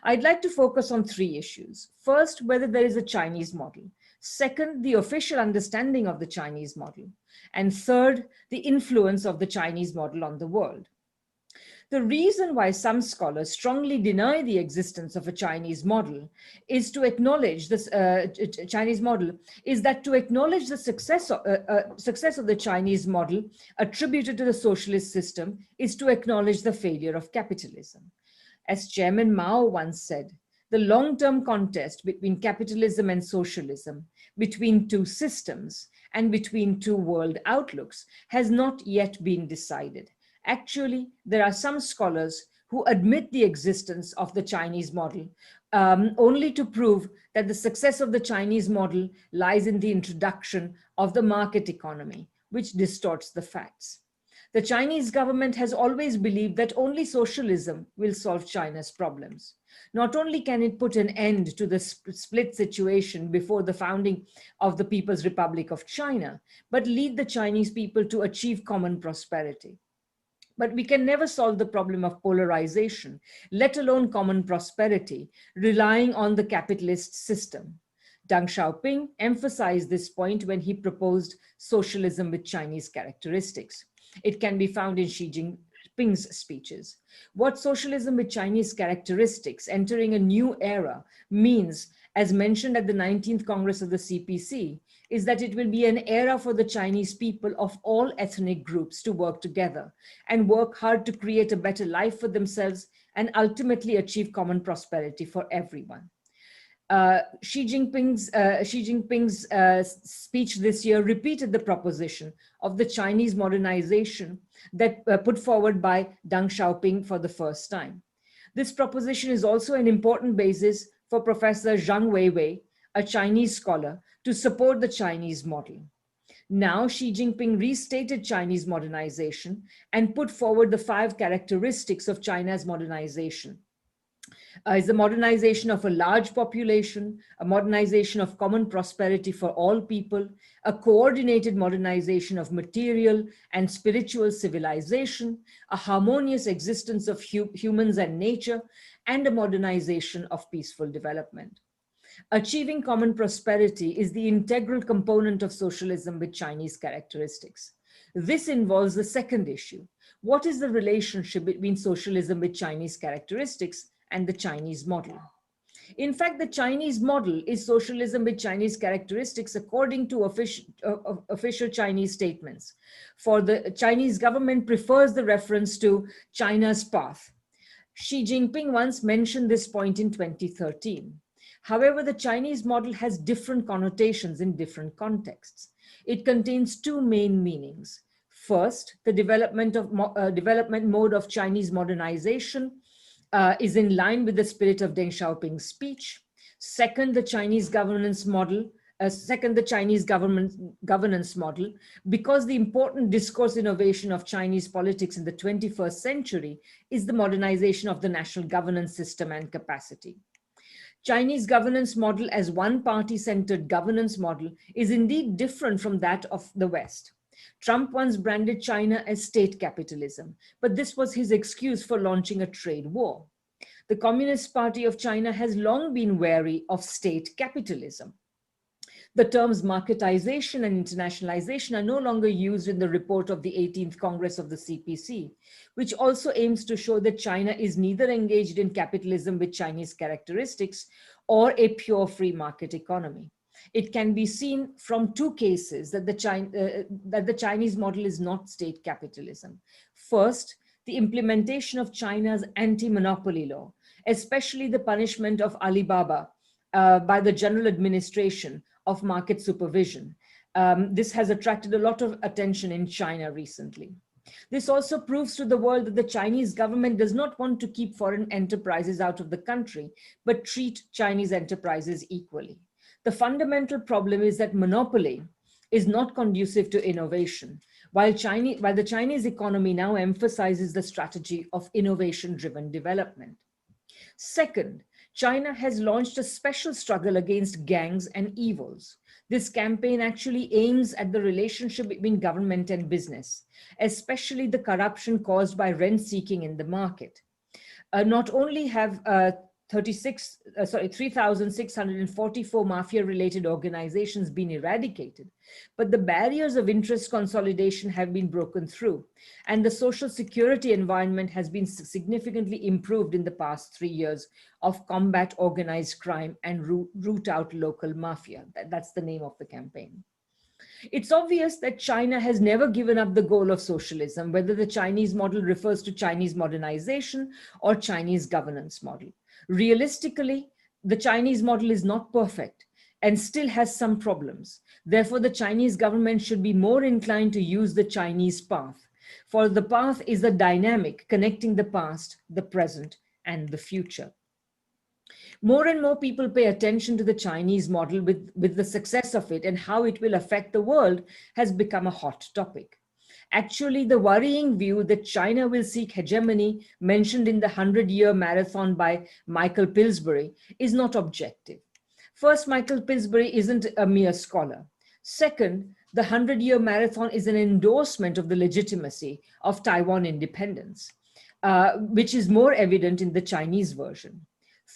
I'd like to focus on 3 issues. First, whether there is a Chinese model. Second, the official understanding of the Chinese model. And third, the influence of the Chinese model on the world. The reason why some scholars strongly deny the existence of a Chinese model is to acknowledge this Chinese model is that to acknowledge the success of the Chinese model attributed to the socialist system is to acknowledge the failure of capitalism. As Chairman Mao once said, the long-term contest between capitalism and socialism, between 2 systems, and between 2 world outlooks has not yet been decided. Actually, there are some scholars who admit the existence of the Chinese model, only to prove that the success of the Chinese model lies in the introduction of the market economy, which distorts the facts. The Chinese government has always believed that only socialism will solve China's problems. Not only can it put an end to the split situation before the founding of the People's Republic of China, but lead the Chinese people to achieve common prosperity. But we can never solve the problem of polarization, let alone common prosperity, relying on the capitalist system. Deng Xiaoping emphasized this point when he proposed socialism with Chinese characteristics. It can be found in Xi Jinping's speeches. What socialism with Chinese characteristics, entering a new era, means, as mentioned at the 19th Congress of the CPC, is that it will be an era for the Chinese people of all ethnic groups to work together and work hard to create a better life for themselves and ultimately achieve common prosperity for everyone. Xi Jinping's speech this year repeated the proposition of the Chinese modernization that put forward by Deng Xiaoping for the first time. This proposition is also an important basis for Professor Zhang Weiwei, a Chinese scholar, to support the Chinese model. Now, Xi Jinping restated Chinese modernization and put forward the 5 characteristics of China's modernization. Is the modernization of a large population, a modernization of common prosperity for all people, a coordinated modernization of material and spiritual civilization, a harmonious existence of humans and nature, and a modernization of peaceful development. Achieving common prosperity is the integral component of socialism with Chinese characteristics. This involves the second issue. What is the relationship between socialism with Chinese characteristics and the Chinese model? In fact, the Chinese model is socialism with Chinese characteristics according to official Chinese statements. For the Chinese government prefers the reference to China's path. Xi Jinping once mentioned this point in 2013. However, the Chinese model has different connotations in different contexts. It contains 2 main meanings. First, the development mode of Chinese modernization is in line with the spirit of Deng Xiaoping's speech. Second, the Chinese governance model. Governance model, because the important discourse innovation of Chinese politics in the 21st century is the modernization of the national governance system and capacity. Chinese governance model as one-party-centered governance model is indeed different from that of the West. Trump once branded China as state capitalism, but this was his excuse for launching a trade war. The Communist Party of China has long been wary of state capitalism. The terms marketization and internationalization are no longer used in the report of the 18th Congress of the CPC, which also aims to show that China is neither engaged in capitalism with Chinese characteristics or a pure free market economy. It can be seen from 2 cases that the Chinese model is not state capitalism. First, the implementation of China's anti-monopoly law, especially the punishment of Alibaba by the General Administration of Market Supervision. This has attracted a lot of attention in China recently. This also proves to the world that the Chinese government does not want to keep foreign enterprises out of the country, but treat Chinese enterprises equally. The fundamental problem is that monopoly is not conducive to innovation, while the Chinese economy now emphasizes the strategy of innovation-driven development. Second, China has launched a special struggle against gangs and evils. This campaign actually aims at the relationship between government and business, especially the corruption caused by rent seeking in the market. Not only have 3,644 mafia-related organizations been eradicated, but the barriers of interest consolidation have been broken through, and the social security environment has been significantly improved in the past 3 years of combat organized crime and root out local mafia. That's the name of the campaign. It's obvious that China has never given up the goal of socialism, whether the Chinese model refers to Chinese modernization or Chinese governance model. Realistically, the Chinese model is not perfect and still has some problems. Therefore, the Chinese government should be more inclined to use the Chinese path, for the path is a dynamic connecting the past, the present, and the future. More and more people pay attention to the Chinese model with the success of it, and how it will affect the world has become a hot topic. Actually, the worrying view that China will seek hegemony mentioned in the 100-year marathon by Michael Pillsbury is not objective. First, Michael Pillsbury isn't a mere scholar. Second, the 100-year marathon is an endorsement of the legitimacy of Taiwan independence, which is more evident in the Chinese version.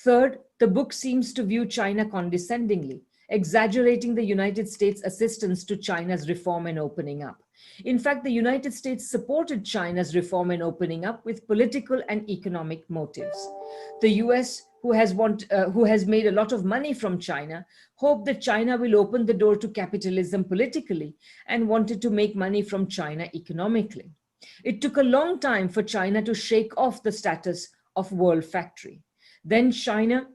Third, the book seems to view China condescendingly, exaggerating the United States' assistance to China's reform and opening up. In fact, the United States supported China's reform and opening up with political and economic motives. The US, who has made a lot of money from China, hoped that China will open the door to capitalism politically and wanted to make money from China economically. It took a long time for China to shake off the status of world factory. Then China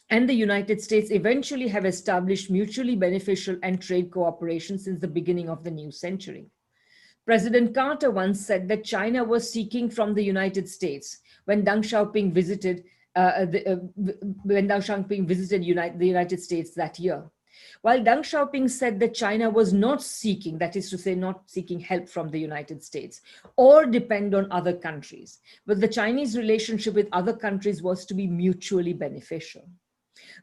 and the United States eventually have established mutually beneficial and trade cooperation since the beginning of the new century. President Carter once said that China was seeking from the United States when Deng Xiaoping visited the United States that year. While Deng Xiaoping said that China was not seeking, that is to say, not seeking help from the United States or depend on other countries, but the Chinese relationship with other countries was to be mutually beneficial.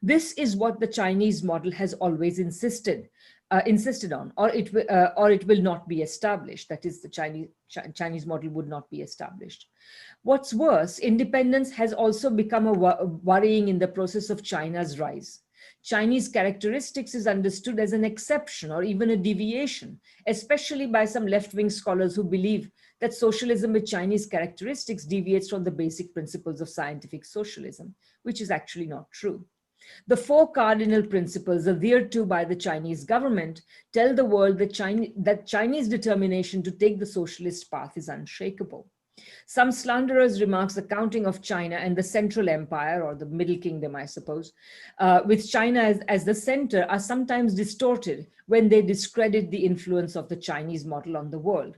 This is what the Chinese model has always insisted on, or it will not be established. That is, the Chinese model would not be established. What's worse, independence has also become worrying in the process of China's rise. Chinese characteristics is understood as an exception or even a deviation, especially by some left-wing scholars who believe that socialism with Chinese characteristics deviates from the basic principles of scientific socialism, which is actually not true. The 4 cardinal principles adhered to by the Chinese government tell the world that Chinese determination to take the socialist path is unshakable. Some slanderers' remarks accounting of China and the Central Empire, or the Middle Kingdom, I suppose, with China as the center, are sometimes distorted when they discredit the influence of the Chinese model on the world.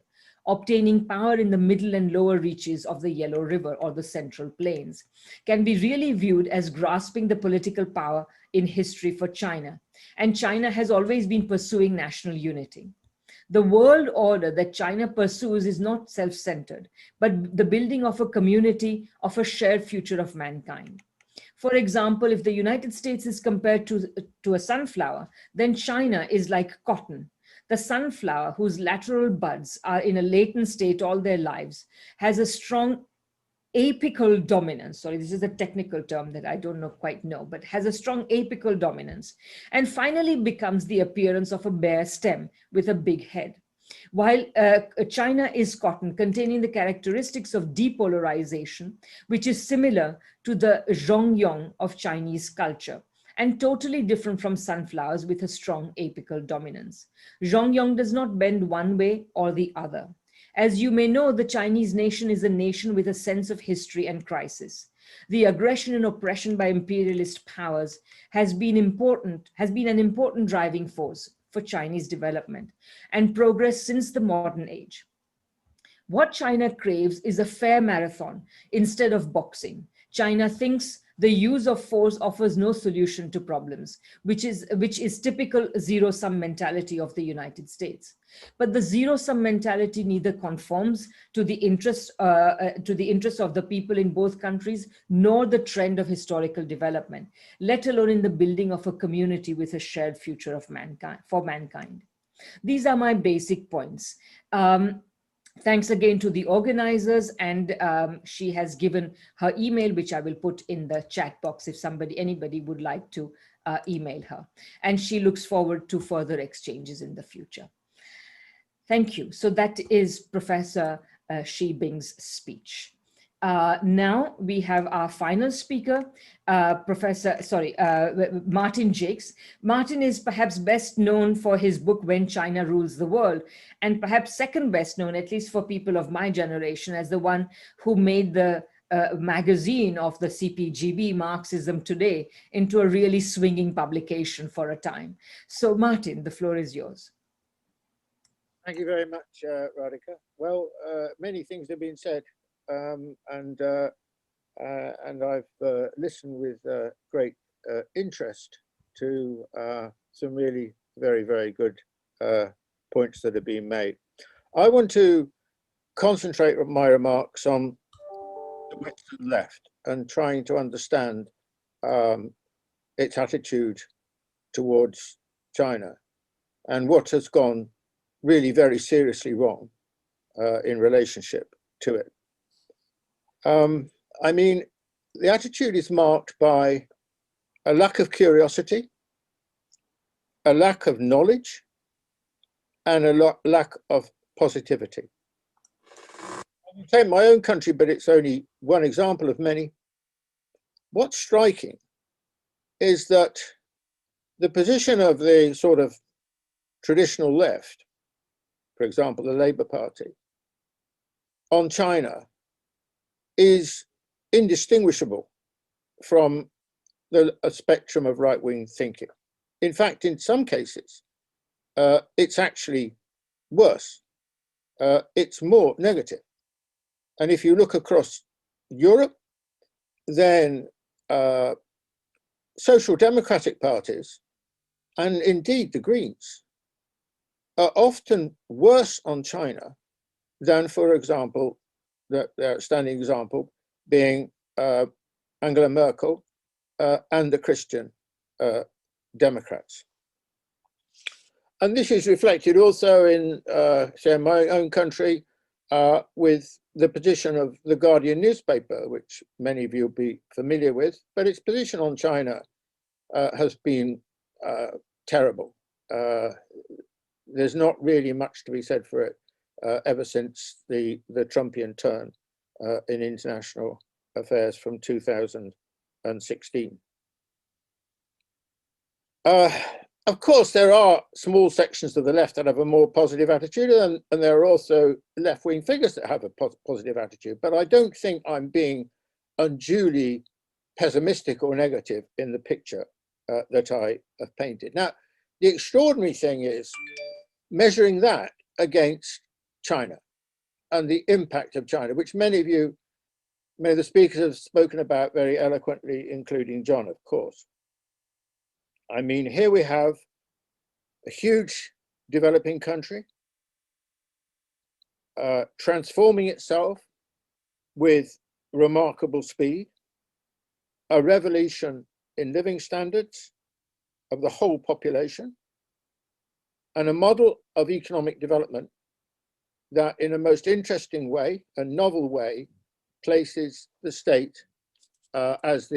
Obtaining power in the middle and lower reaches of the Yellow River or the Central Plains can be really viewed as grasping the political power in history for China. And China has always been pursuing national unity. The world order that China pursues is not self-centered, but the building of a community of a shared future of mankind. For example, if the United States is compared to a sunflower, then China is like cotton. The sunflower, whose lateral buds are in a latent state all their lives, has a strong apical dominance. Sorry, this is a technical term that I don't quite know, but has a strong apical dominance, and finally becomes the appearance of a bare stem with a big head. While China is cotton, containing the characteristics of depolarization, which is similar to the zhongyong of Chinese culture, and totally different from sunflowers with a strong apical dominance. Zhongyong does not bend one way or the other. As you may know, the Chinese nation is a nation with a sense of history and crisis. The aggression and oppression by imperialist powers has been an important driving force for Chinese development and progress since the modern age. What China craves is a fair marathon instead of boxing. China thinks The use of force offers no solution to problems, which is typical zero-sum mentality of the United States. But the zero-sum mentality neither conforms to the interests of the people in both countries, nor the trend of historical development, let alone in the building of a community with a shared future of mankind. These are my basic points. Thanks again to the organizers, and she has given her email, which I will put in the chat box if anybody would like to email her. And she looks forward to further exchanges in the future. Thank you. So that is Professor Shi Bing's speech. Now we have our final speaker, Martin Jacques. Martin is perhaps best known for his book, When China Rules the World, and perhaps second best known, at least for people of my generation, as the one who made the magazine of the CPGB, Marxism Today, into a really swinging publication for a time. So Martin, the floor is yours. Thank you very much, Radhika. Well, many things have been said. And I've listened with great interest to some really very, very good points that have been made. I want to concentrate my remarks on the Western left and trying to understand its attitude towards China and what has gone really very seriously wrong in relationship to it. I mean, the attitude is marked by a lack of curiosity, a lack of knowledge, and a lack of positivity. I can take my own country, but it's only one example of many. What's striking is that the position of the sort of traditional left, for example, the Labour Party, on China is indistinguishable from a spectrum of right-wing thinking. In fact, in some cases, it's actually worse. It's more negative. And if you look across Europe, then social democratic parties, and indeed the Greens, are often worse on China than, for example, the outstanding example being Angela Merkel and the Christian Democrats. And this is reflected also in, say, my own country with the position of the Guardian newspaper, which many of you will be familiar with, but its position on China has been terrible. There's not really much to be said for it ever since the Trumpian turn in international affairs from 2016. Of course, there are small sections of the left that have a more positive attitude, and there are also left-wing figures that have a positive attitude, but I don't think I'm being unduly pessimistic or negative in the picture that I have painted. Now, the extraordinary thing is measuring that against China and the impact of China, which many of the speakers have spoken about very eloquently, including John, of course. I mean, here we have a huge developing country transforming itself with remarkable speed, a revolution in living standards of the whole population, and a model of economic development that in a most interesting way, a novel way, places the state as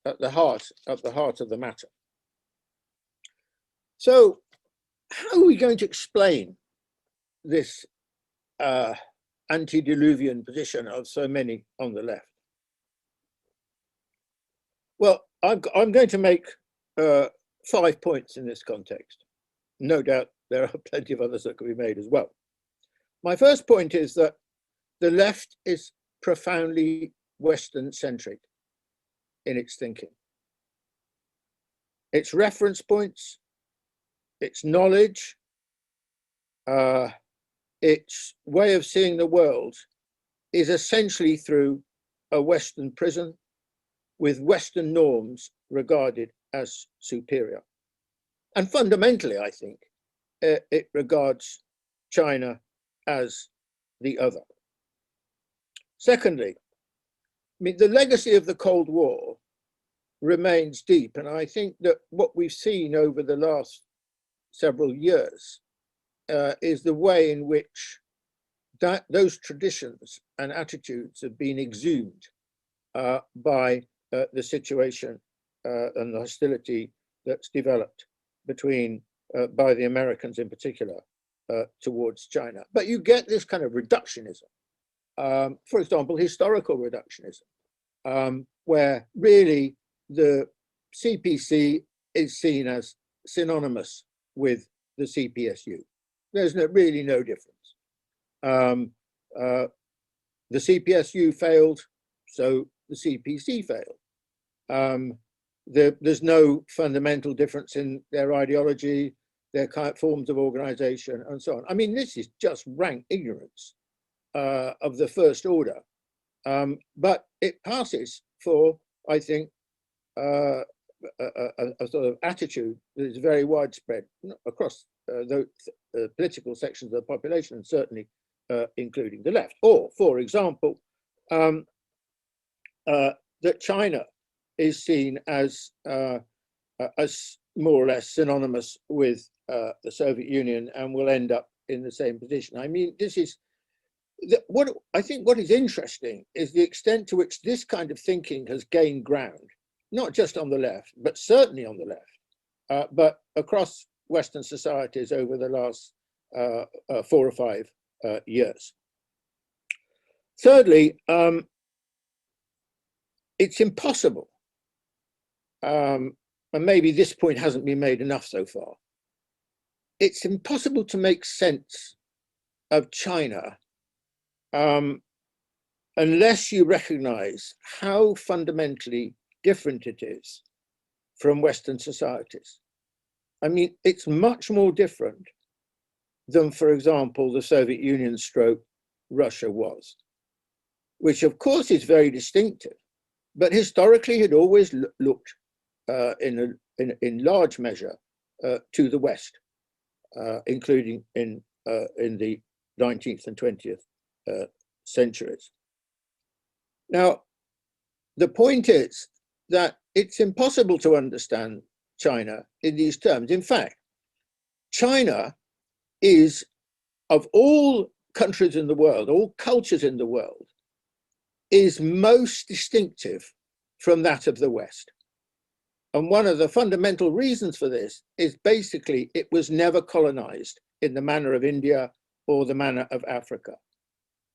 at the heart of the matter. So how are we going to explain this antediluvian position of so many on the left? Well, I'm going to make 5 points in this context. No doubt there are plenty of others that could be made as well. My first point is that the left is profoundly Western-centric in its thinking. Its reference points, its knowledge, its way of seeing the world is essentially through a Western prism with Western norms regarded as superior. And fundamentally, I think, it regards China as the other. Secondly, I mean, the legacy of the Cold War remains deep. And I think that what we've seen over the last several years is the way in which those traditions and attitudes have been exhumed by the situation and the hostility that's developed between, by the Americans in particular, towards China. But you get this kind of reductionism. For example, historical reductionism, where really the CPC is seen as synonymous with the CPSU. There's really no difference. The CPSU failed, so the CPC failed. There's no fundamental difference in their ideology, their forms of organization, and so on. I mean, this is just rank ignorance of the first order. But it passes for, I think, a sort of attitude that is very widespread across the political sections of the population, and certainly including the left. Or, for example, that China is seen as more or less synonymous with the Soviet Union and will end up in the same position. I mean, this is what I think. What is interesting is the extent to which this kind of thinking has gained ground, not just on the left, but certainly on the left, but across Western societies over the last 4 or 5 years. Thirdly, it's impossible, and maybe this point hasn't been made enough so far, it's impossible to make sense of China unless you recognize how fundamentally different it is from Western societies. I mean, it's much more different than, for example, the Soviet Union stroke Russia was, which of course is very distinctive, but historically had always looked in large measure to the West, including in the 19th and 20th centuries. Now, the point is that it's impossible to understand China in these terms. In fact, China is, of all countries in the world, all cultures in the world, is most distinctive from that of the West. And one of the fundamental reasons for this is basically it was never colonized in the manner of India or the manner of Africa.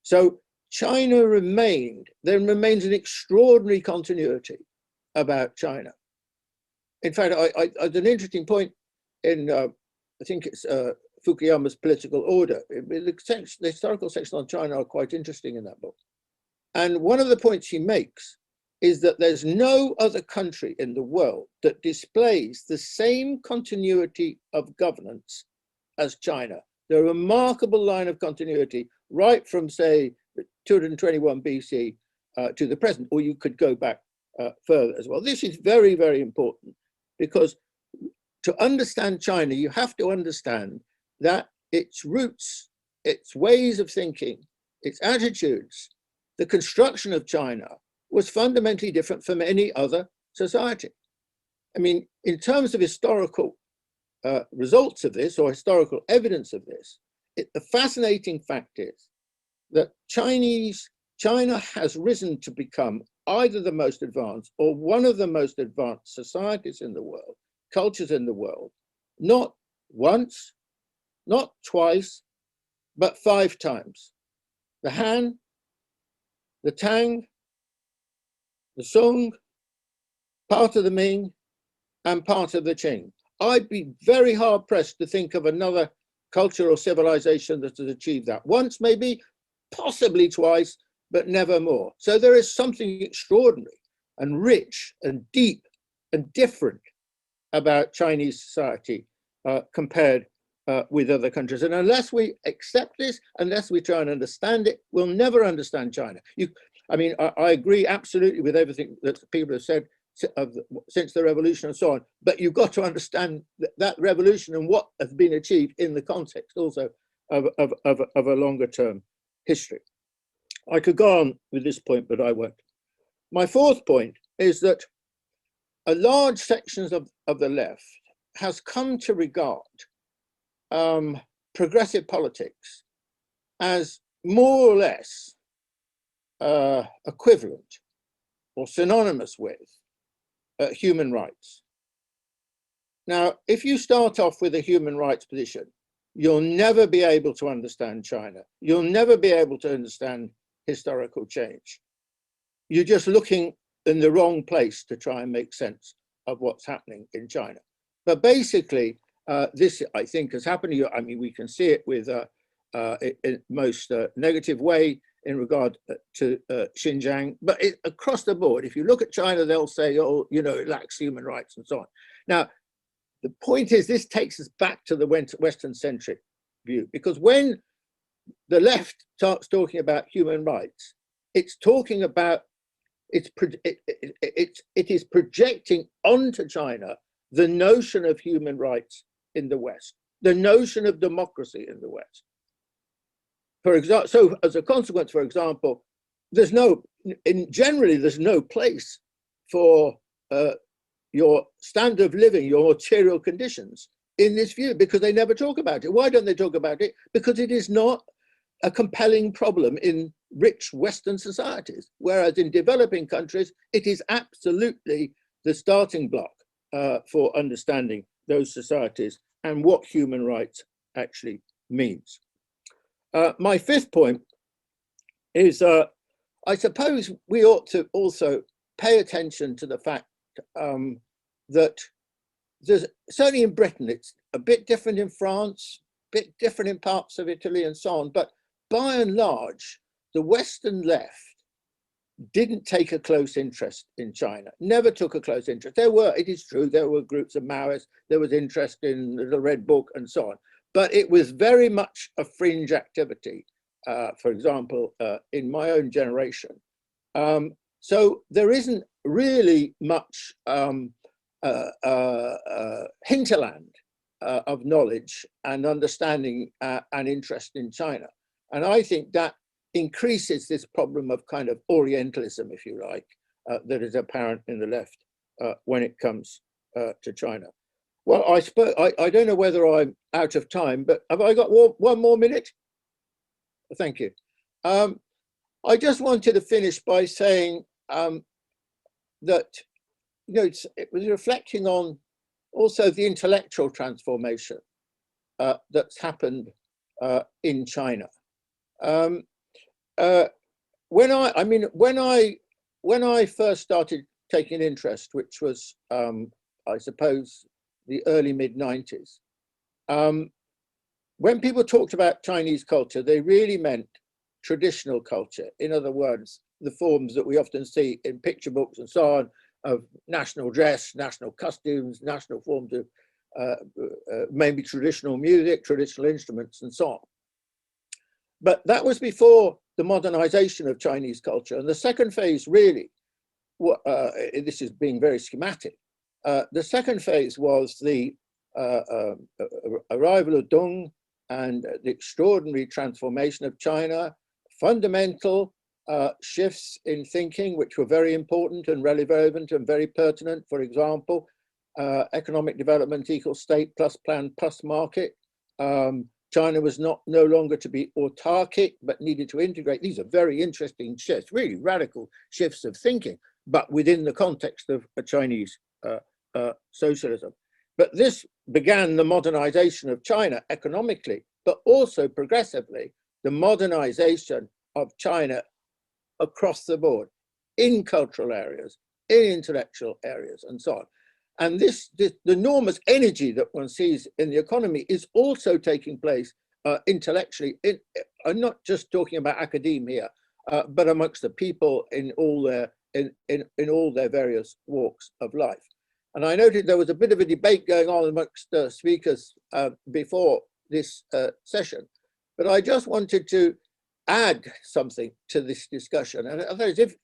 So China there remains an extraordinary continuity about China. In fact, there's an interesting point in, I think it's Fukuyama's Political Order. The historical section on China are quite interesting in that book. And one of the points he makes is that there's no other country in the world that displays the same continuity of governance as China. The remarkable line of continuity right from, say, 221 BC to the present, or you could go back further as well. This is very, very important, because to understand China, you have to understand that its roots, its ways of thinking, its attitudes, the construction of China was fundamentally different from any other society. I mean, in terms of historical results of this, or historical evidence of this, the fascinating fact is that China has risen to become either the most advanced or one of the most advanced societies in the world, cultures in the world, not once, not twice, but 5 times. The Han, the Tang, the Song, part of the Ming, and part of the Qing. I'd be very hard pressed to think of another culture or civilization that has achieved that. Once, maybe, possibly twice, but never more. So there is something extraordinary and rich and deep and different about Chinese society compared with other countries. And unless we accept this, unless we try and understand it, we'll never understand China. I mean, I agree absolutely with everything that people have said since the revolution and so on, but you've got to understand that revolution and what has been achieved in the context also of a longer term history. I could go on with this point, but I won't. My fourth point is that a large sections of the left has come to regard progressive politics as more or less equivalent or synonymous with human rights. Now, if you start off with a human rights position, you'll never be able to understand China. You'll never be able to understand historical change. You're just looking in the wrong place to try and make sense of what's happening in China. But basically, this, I think, has happened. I mean, we can see it with in most negative way in regard to Xinjiang, but across the board, if you look at China, they'll say, oh, you know, it lacks human rights and so on. Now, the point is, this takes us back to the Western-centric view, because when the left starts talking about human rights, it's talking about, it is projecting onto China the notion of human rights in the West, the notion of democracy in the West. For example, so as a consequence, for example, generally there's no place for your standard of living, your material conditions in this view, because they never talk about it. Why don't they talk about it? Because it is not a compelling problem in rich Western societies, whereas in developing countries, it is absolutely the starting block for understanding those societies and what human rights actually means. My fifth point is, I suppose we ought to also pay attention to the fact that there's, certainly in Britain, it's a bit different in France, a bit different in parts of Italy and so on, but by and large, the Western left didn't take a close interest in China, never took a close interest. There were, it is true, there were groups of Maoists, there was interest in the Red Book and so on, but it was very much a fringe activity, for example, in my own generation. So there isn't really much hinterland of knowledge and understanding and interest in China. And I think that increases this problem of kind of Orientalism, if you like, that is apparent in the left when it comes to China. Well, I don't know whether I'm out of time, but have I got one more minute? Thank you. I just wanted to finish by saying that, you know, it was reflecting on also the intellectual transformation that's happened in China. When I first started taking interest, which was, I suppose, the early mid-90s, when people talked about Chinese culture, they really meant traditional culture. In other words, the forms that we often see in picture books and so on, of national dress, national costumes, national forms of maybe traditional music, traditional instruments, and so on. But that was before the modernization of Chinese culture. And the second phase really, this is being very schematic, the second phase was the arrival of Deng and the extraordinary transformation of China, fundamental shifts in thinking, which were very important and relevant and very pertinent. For example, economic development equals state plus plan plus market. China was no longer to be autarkic, but needed to integrate. These are very interesting shifts, really radical shifts of thinking, but within the context of a Chinese socialism. But this began the modernization of China economically, but also progressively, the modernization of China across the board, in cultural areas, in intellectual areas, and so on. And the enormous energy that one sees in the economy is also taking place intellectually. I'm not just talking about academia, but amongst the people in all their various walks of life. And I noted there was a bit of a debate going on amongst speakers before this session, but I just wanted to add something to this discussion. And as if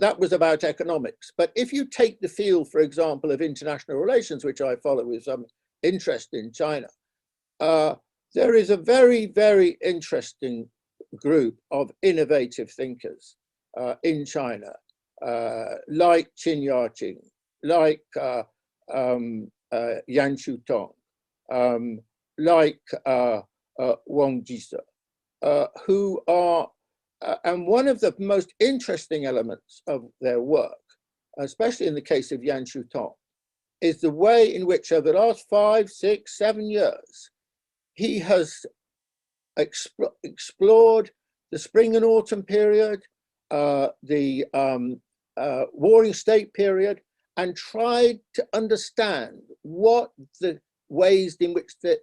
that was about economics. But if you take the field, for example, of international relations, which I follow with some interest in China, there is a very, very interesting group of innovative thinkers in China, like Qin Yaqing, like Yan Shutong, like Wang Jisa, who are, and one of the most interesting elements of their work, especially in the case of Yan Shutong, is the way in which over the last 5, 6, 7 years, he has explored the spring and autumn period, the warring state period, and tried to understand what the ways in which the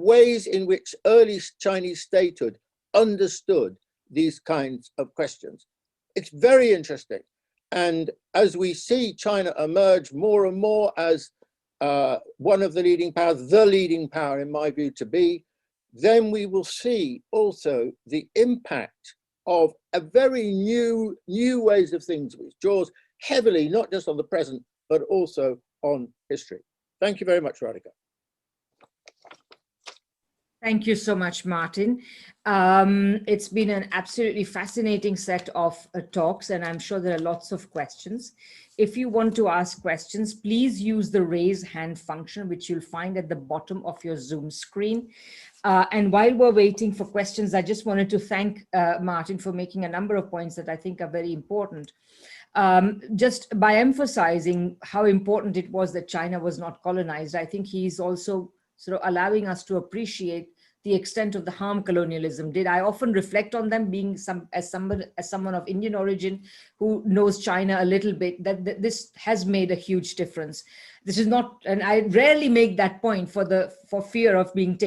ways in which early Chinese statehood understood these kinds of questions. It's very interesting. And as we see China emerge more and more as one of the leading powers, the leading power in my view to be, then we will see also the impact of a very new ways of things, which draws heavily not just on the present, but also on history. Thank you very much, Radhika. Thank you so much, Martin. It's been an absolutely fascinating set of talks, and I'm sure there are lots of questions. If you want to ask questions, please use the raise hand function, which you'll find at the bottom of your Zoom screen. And while we're waiting for questions, I just wanted to thank Martin for making a number of points that I think are very important. Just by emphasizing how important it was that China was not colonized, I think he's also sort of allowing us to appreciate the extent of the harm colonialism did. I often reflect on them being as someone of Indian origin who knows China a little bit, that this has made a huge difference. This is not, and I rarely make that point for fear of being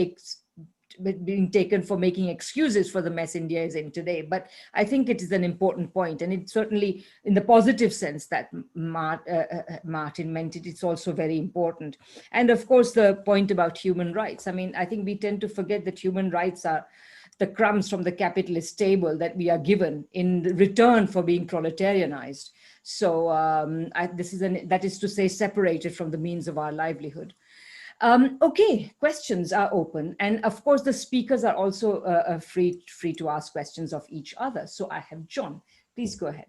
taken for making excuses for the mess India is in today. But I think it is an important point, and it's certainly in the positive sense that Martin meant it, it's also very important. And of course, the point about human rights. I mean, I think we tend to forget that human rights are the crumbs from the capitalist table that we are given in return for being proletarianized. So that is to say, separated from the means of our livelihood. Okay, questions are open. And of course, the speakers are also free to ask questions of each other. So I have John, please go ahead.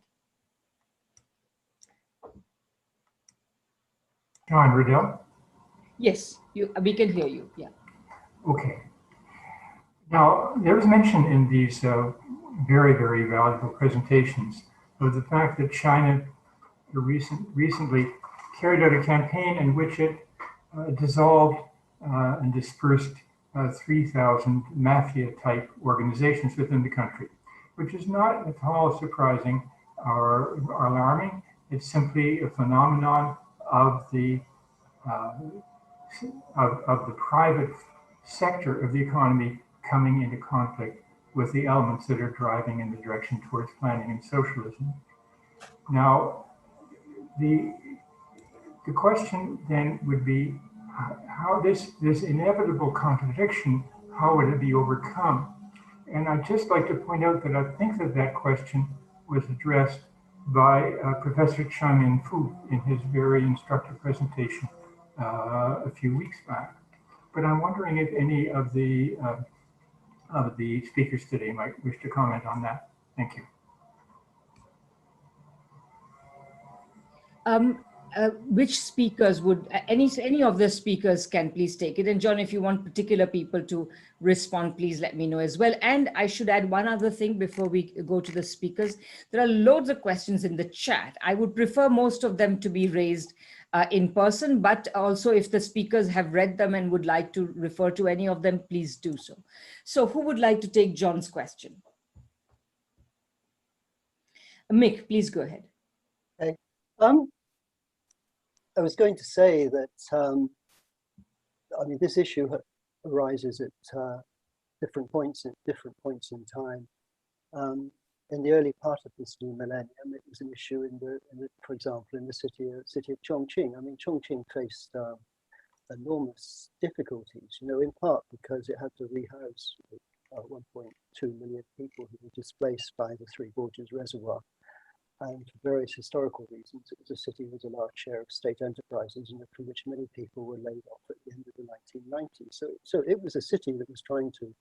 John Riddell? Yes, we can hear you, yeah. Okay. Now, there was mention in these very, very valuable presentations of the fact that China recently carried out a campaign in which it dissolved and dispersed 3,000 mafia-type organizations within the country, which is not at all surprising or alarming. It's simply a phenomenon of the private sector of the economy coming into conflict with the elements that are driving in the direction towards planning and socialism. Now, the question then would be how this inevitable contradiction, how would it be overcome? And I'd just like to point out that I think that question was addressed by Professor Chang-Min Fu in his very instructive presentation a few weeks back. But I'm wondering if any of the speakers today might wish to comment on that. Thank you. Which speakers would, any of the speakers can please take it. And John, if you want particular people to respond, please let me know as well. And I should add one other thing before we go to the speakers. There are loads of questions in the chat. I would prefer most of them to be raised in person, but also if the speakers have read them and would like to refer to any of them, please do so. So who would like to take John's question? Mick, please go ahead. Okay. I was going to say that, I mean, this issue arises at different points in time. In the early part of this new millennium, it was an issue for example, in the city of Chongqing. I mean, Chongqing faced enormous difficulties, in part because it had to rehouse 1.2 million people who were displaced by the Three Gorges Reservoir. And for various historical reasons, it was a city with a large share of state enterprises, and from which many people were laid off at the end of the 1990s. So it was a city that was trying to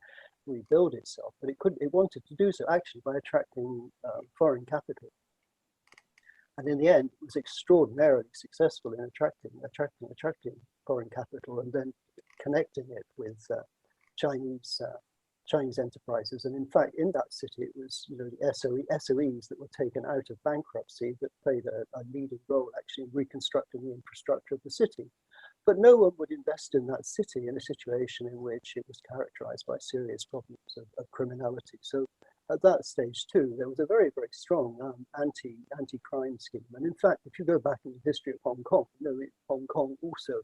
rebuild itself, but it wanted to do so actually by attracting foreign capital. And in the end, it was extraordinarily successful in attracting foreign capital and then connecting it with Chinese enterprises. And in fact, in that city, it was the SOEs that were taken out of bankruptcy that played a leading role actually in reconstructing the infrastructure of the city. But no one would invest in that city in a situation in which it was characterized by serious problems of criminality. So at that stage too, there was a very, very strong anti-crime scheme. And in fact, if you go back in the history of Hong Kong, Hong Kong also,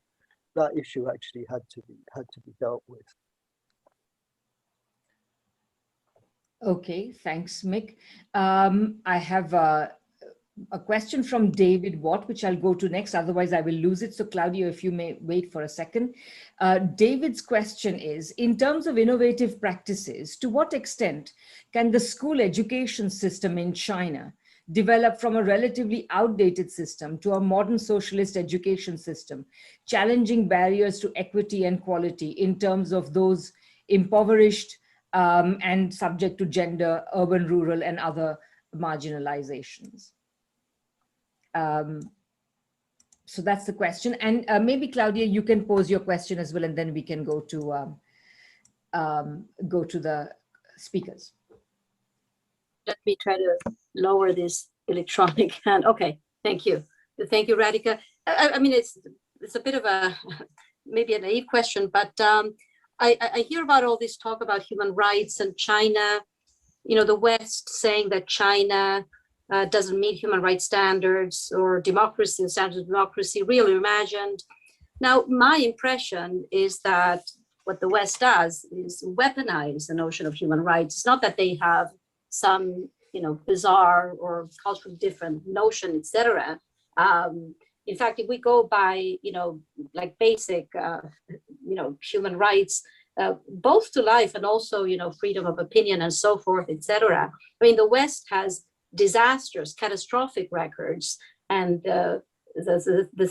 that issue actually had to be dealt with. Okay, thanks, Mick. I have a question from David Watt, which I'll go to next, otherwise I will lose it. So Claudia, if you may wait for a second. David's question is, in terms of innovative practices, to what extent can the school education system in China develop from a relatively outdated system to a modern socialist education system, challenging barriers to equity and quality in terms of those impoverished and subject to gender, urban, rural, and other marginalizations? So that's the question. And maybe Claudia, you can pose your question as well, and then we can go to the speakers. Let me try to lower this electronic hand. Okay, thank you. Thank you, Radhika. I mean, it's a bit of a, maybe a naive question, but I hear about all this talk about human rights and China, the West saying that China doesn't meet human rights standards or democracy, the standards of democracy, really imagined. Now, my impression is that what the West does is weaponize the notion of human rights. It's not that they have some, bizarre or culturally different notion, etc. In fact, if we go by, like basic, human rights, both to life and also, freedom of opinion and so forth, etc. I mean, the West has disastrous, catastrophic records, and the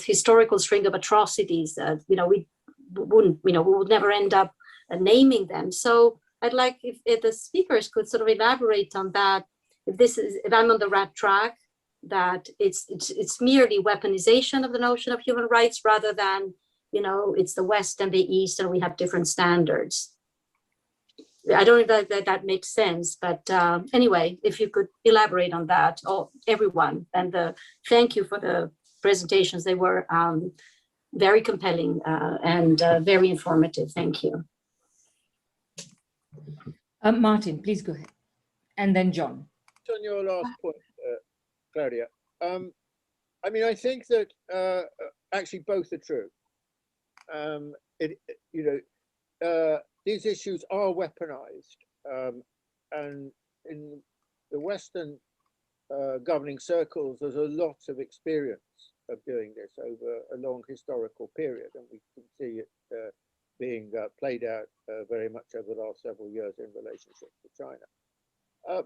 historical string of atrocities that we would never end up naming them. So I'd like if the speakers could sort of elaborate on that. If I'm on the right track, that it's merely weaponization of the notion of human rights rather than it's the West and the East and we have different standards. I don't know if that makes sense, but anyway, if you could elaborate on that, everyone, and thank you for the presentations. They were very compelling and very informative. Thank you. Martin, please go ahead. And then John. On your last point, Claudia, I mean, I think that actually both are true. These issues are weaponized, and in the Western governing circles, there's a lot of experience of doing this over a long historical period, and we can see it being played out very much over the last several years in relationship to China.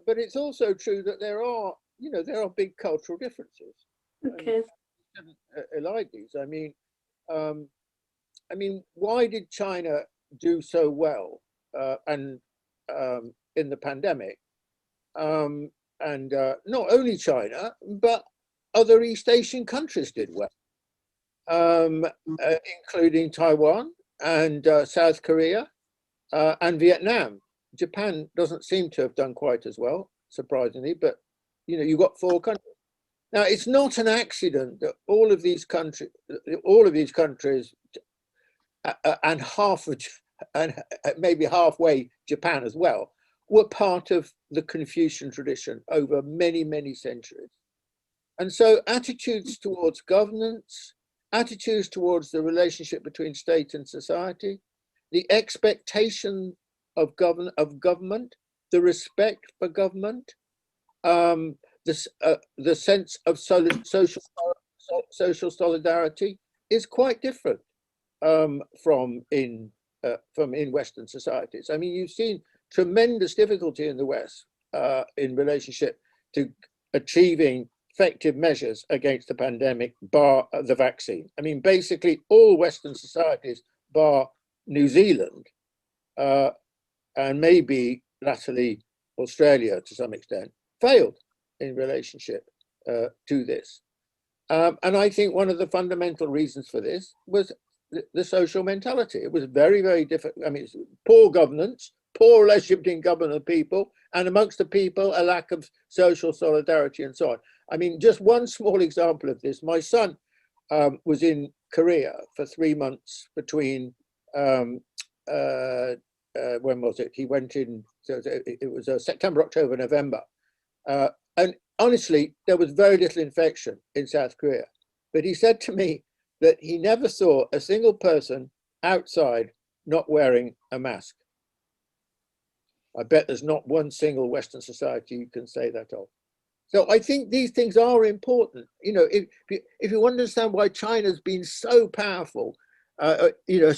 But it's also true that there are big cultural differences. Okay. Elide these. I mean, why did China do so well and in the pandemic? And not only China, but other East Asian countries did well, including Taiwan and South Korea and Vietnam. Japan doesn't seem to have done quite as well, surprisingly, but you've got 4 countries. Now, it's not an accident that all of these countries, and maybe halfway Japan as well, were part of the Confucian tradition over many, many centuries. And so attitudes towards governance, attitudes towards the relationship between state and society, the expectation of government, the respect for government, the sense of social solidarity is quite different from in Western societies. I mean, you've seen tremendous difficulty in the West in relationship to achieving effective measures against the pandemic, bar the vaccine. I mean, basically all Western societies, bar New Zealand, and maybe latterly Australia to some extent, failed in relationship to this. And I think one of the fundamental reasons for this was the social mentality. It was very, very difficult. I mean, it's poor governance, poor relationship between government and people, and amongst the people, a lack of social solidarity and so on. I mean, just one small example of this. My son was in Korea for 3 months between, when was it? He went in, so it was September, October, November. And honestly, there was very little infection in South Korea. But he said to me that he never saw a single person outside not wearing a mask. I bet there's not one single Western society you can say that of. So I think these things are important. You know, if you understand why China's been so powerful, you know,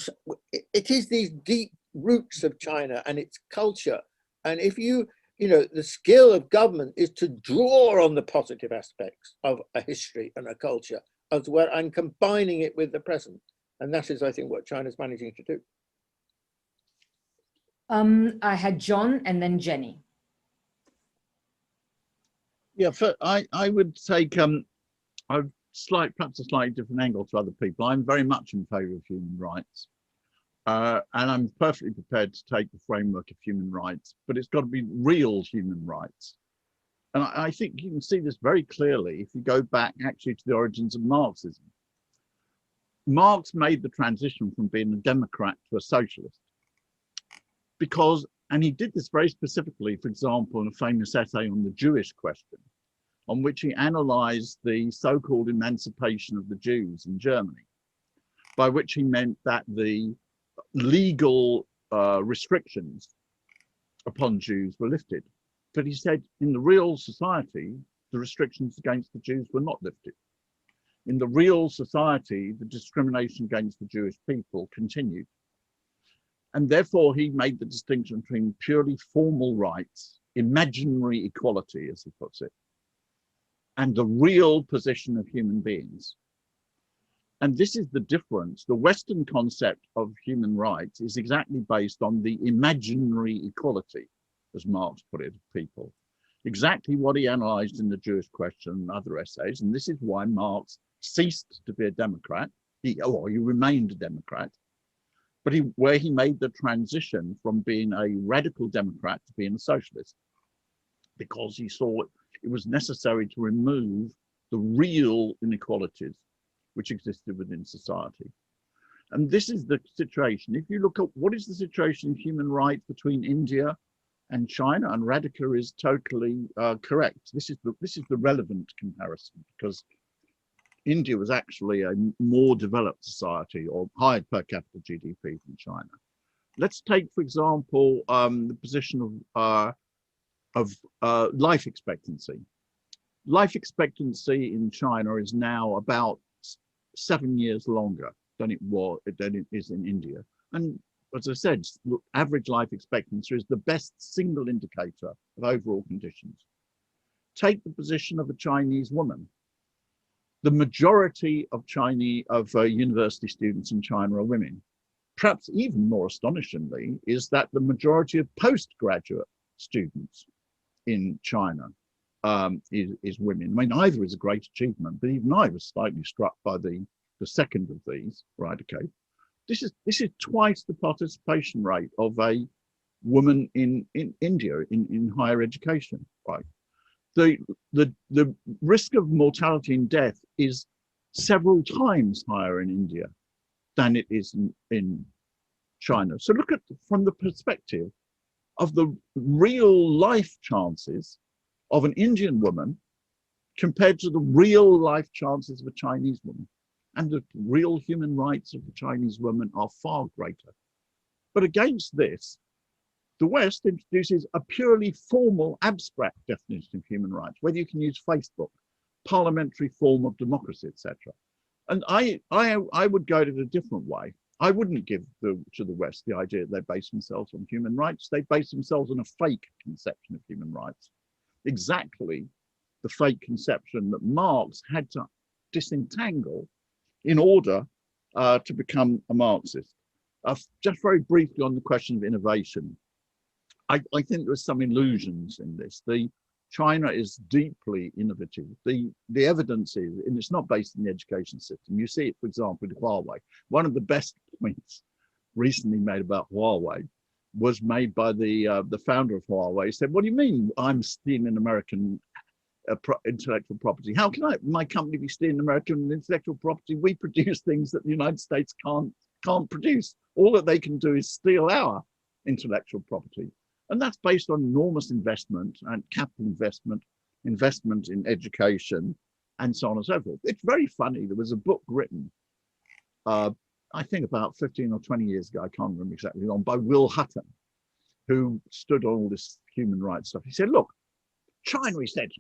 it is these deep roots of China and its culture. And if you know, the skill of government is to draw on the positive aspects of a history and a culture as well, and combining it with the present. And that is, I think, what China's managing to do. I had John and then Jenny. Yeah, I would take perhaps a slightly different angle to other people. I'm very much in favour of human rights, and I'm perfectly prepared to take the framework of human rights, but it's got to be real human rights. And I think you can see this very clearly if you go back actually to the origins of Marxism. Marx made the transition from being a Democrat to a socialist because, and he did this very specifically, for example, in a famous essay on the Jewish question, on which he analysed the so-called emancipation of the Jews in Germany, by which he meant that the legal restrictions upon Jews were lifted. But he said in the real society, the restrictions against the Jews were not lifted. In the real society, the discrimination against the Jewish people continued. And therefore, he made the distinction between purely formal rights, imaginary equality, as he puts it, and the real position of human beings. And this is the difference. The Western concept of human rights is exactly based on the imaginary equality, as Marx put it, of people. Exactly what he analysed in the Jewish question and other essays. And this is why Marx ceased to be a Democrat. He remained a Democrat. But where he made the transition from being a radical Democrat to being a socialist, because he saw it was necessary to remove the real inequalities which existed within society. And this is the situation. If you look at what is the situation in human rights between India and China, and Radhika is totally correct. This is the relevant comparison, because India was actually a more developed society or higher per capita GDP than China. Let's take, for example, the position of life expectancy. Life expectancy in China is now about 7 years longer than it is in India. And as I said, average life expectancy is the best single indicator of overall conditions. Take the position of a Chinese woman. The majority of university students in China are women. Perhaps even more astonishingly is that the majority of postgraduate students in China is women. I mean, either is a great achievement, but even I was slightly struck by the second of these, right? Okay, this is twice the participation rate of a woman in India in higher education, right? The risk of mortality and death is several times higher in India than it is in China. So look at from the perspective of the real life chances of an Indian woman compared to the real life chances of a Chinese woman. And the real human rights of the Chinese woman are far greater. But against this, the West introduces a purely formal, abstract definition of human rights, whether you can use Facebook, parliamentary form of democracy, etc. And I would go to it a different way. I wouldn't give to the West the idea that they base themselves on human rights. They base themselves on a fake conception of human rights. Exactly the fake conception that Marx had to disentangle in order to become a Marxist. Just very briefly on the question of innovation. I think there's some illusions in this. China is deeply innovative. The evidence is, and it's not based in the education system. You see it, for example, with Huawei. One of the best points recently made about Huawei was made by the founder of Huawei. He said, "What do you mean I'm stealing American intellectual property? How can my company be stealing American intellectual property? We produce things that the United States can't produce. All that they can do is steal our intellectual property." And that's based on enormous investment and capital investment in education, and so on and so forth. It's very funny. There was a book written, I think about 15 or 20 years ago, I can't remember exactly long, by Will Hutton, who stood on all this human rights stuff. He said, look, China, he said,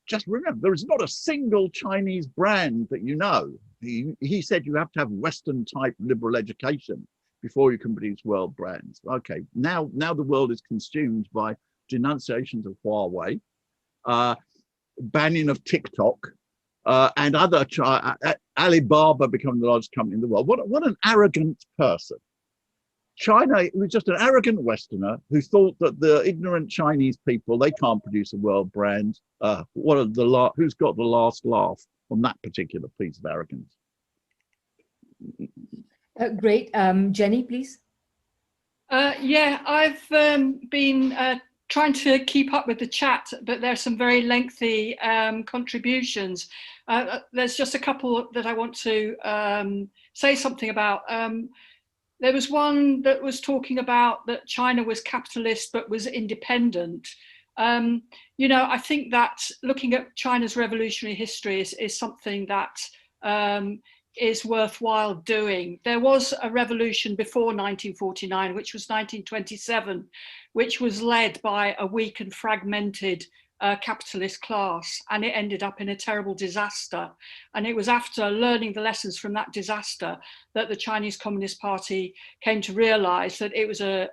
just remember, there is not a single Chinese brand that you know. He said you have to have Western type liberal education before you can produce world brands. Okay, now the world is consumed by denunciations of Huawei, banning of TikTok, and other, Alibaba becoming the largest company in the world. What an arrogant person. China was just an arrogant Westerner who thought that the ignorant Chinese people, they can't produce a world brand. Who's got the last laugh on that particular piece of arrogance? Great. Jenny, please. Yeah, I've been trying to keep up with the chat, but there's some very lengthy contributions. There's just a couple that I want to say something about. There was one that was talking about that China was capitalist but was independent. You know, I think that looking at China's revolutionary history is something that is worthwhile doing. There was a revolution before 1949, which was 1927, which was led by a weak and fragmented capitalist class, and it ended up in a terrible disaster. And it was after learning the lessons from that disaster that the Chinese Communist Party came to realize that it was a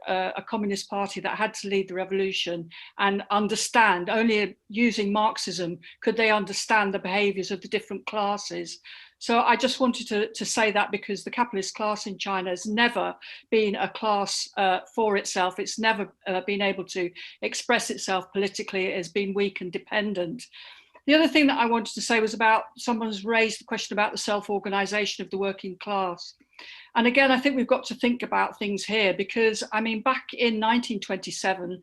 communist party that had to lead the revolution and understand, only using Marxism could they understand the behaviors of the different classes. So I just wanted to say that, because the capitalist class in China has never been a class for itself. It's never been able to express itself politically. It has been weak and dependent. The other thing that I wanted to say was about, someone's raised the question about the self-organization of the working class. And again, I think we've got to think about things here, because I mean, back in 1927,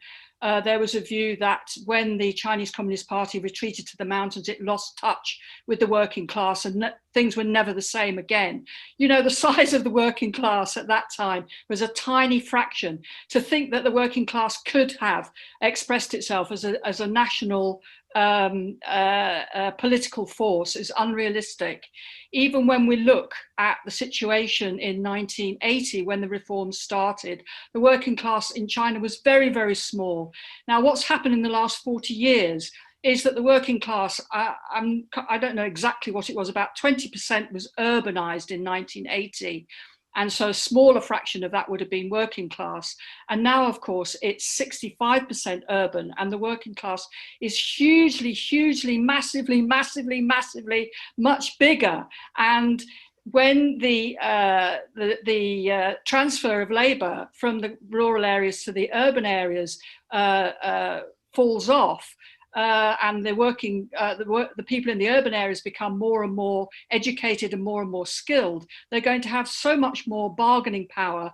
there was a view that when the Chinese Communist Party retreated to the mountains, it lost touch with the working class, and things were never the same again. You know, the size of the working class at that time was a tiny fraction. To think that the working class could have expressed itself as a national political force is unrealistic. Even when we look at the situation in 1980, when the reforms started, the working class in China was very, very small. Now, what's happened in the last 40 years is that the working class, I don't know exactly what it was, about 20% was urbanized in 1980. And so a smaller fraction of that would have been working class. And now, of course, it's 65% urban, and the working class is hugely, hugely, massively, massively, massively much bigger. And when the transfer of labor from the rural areas to the urban areas falls off, and the people in the urban areas become more and more educated and more skilled, they're going to have so much more bargaining power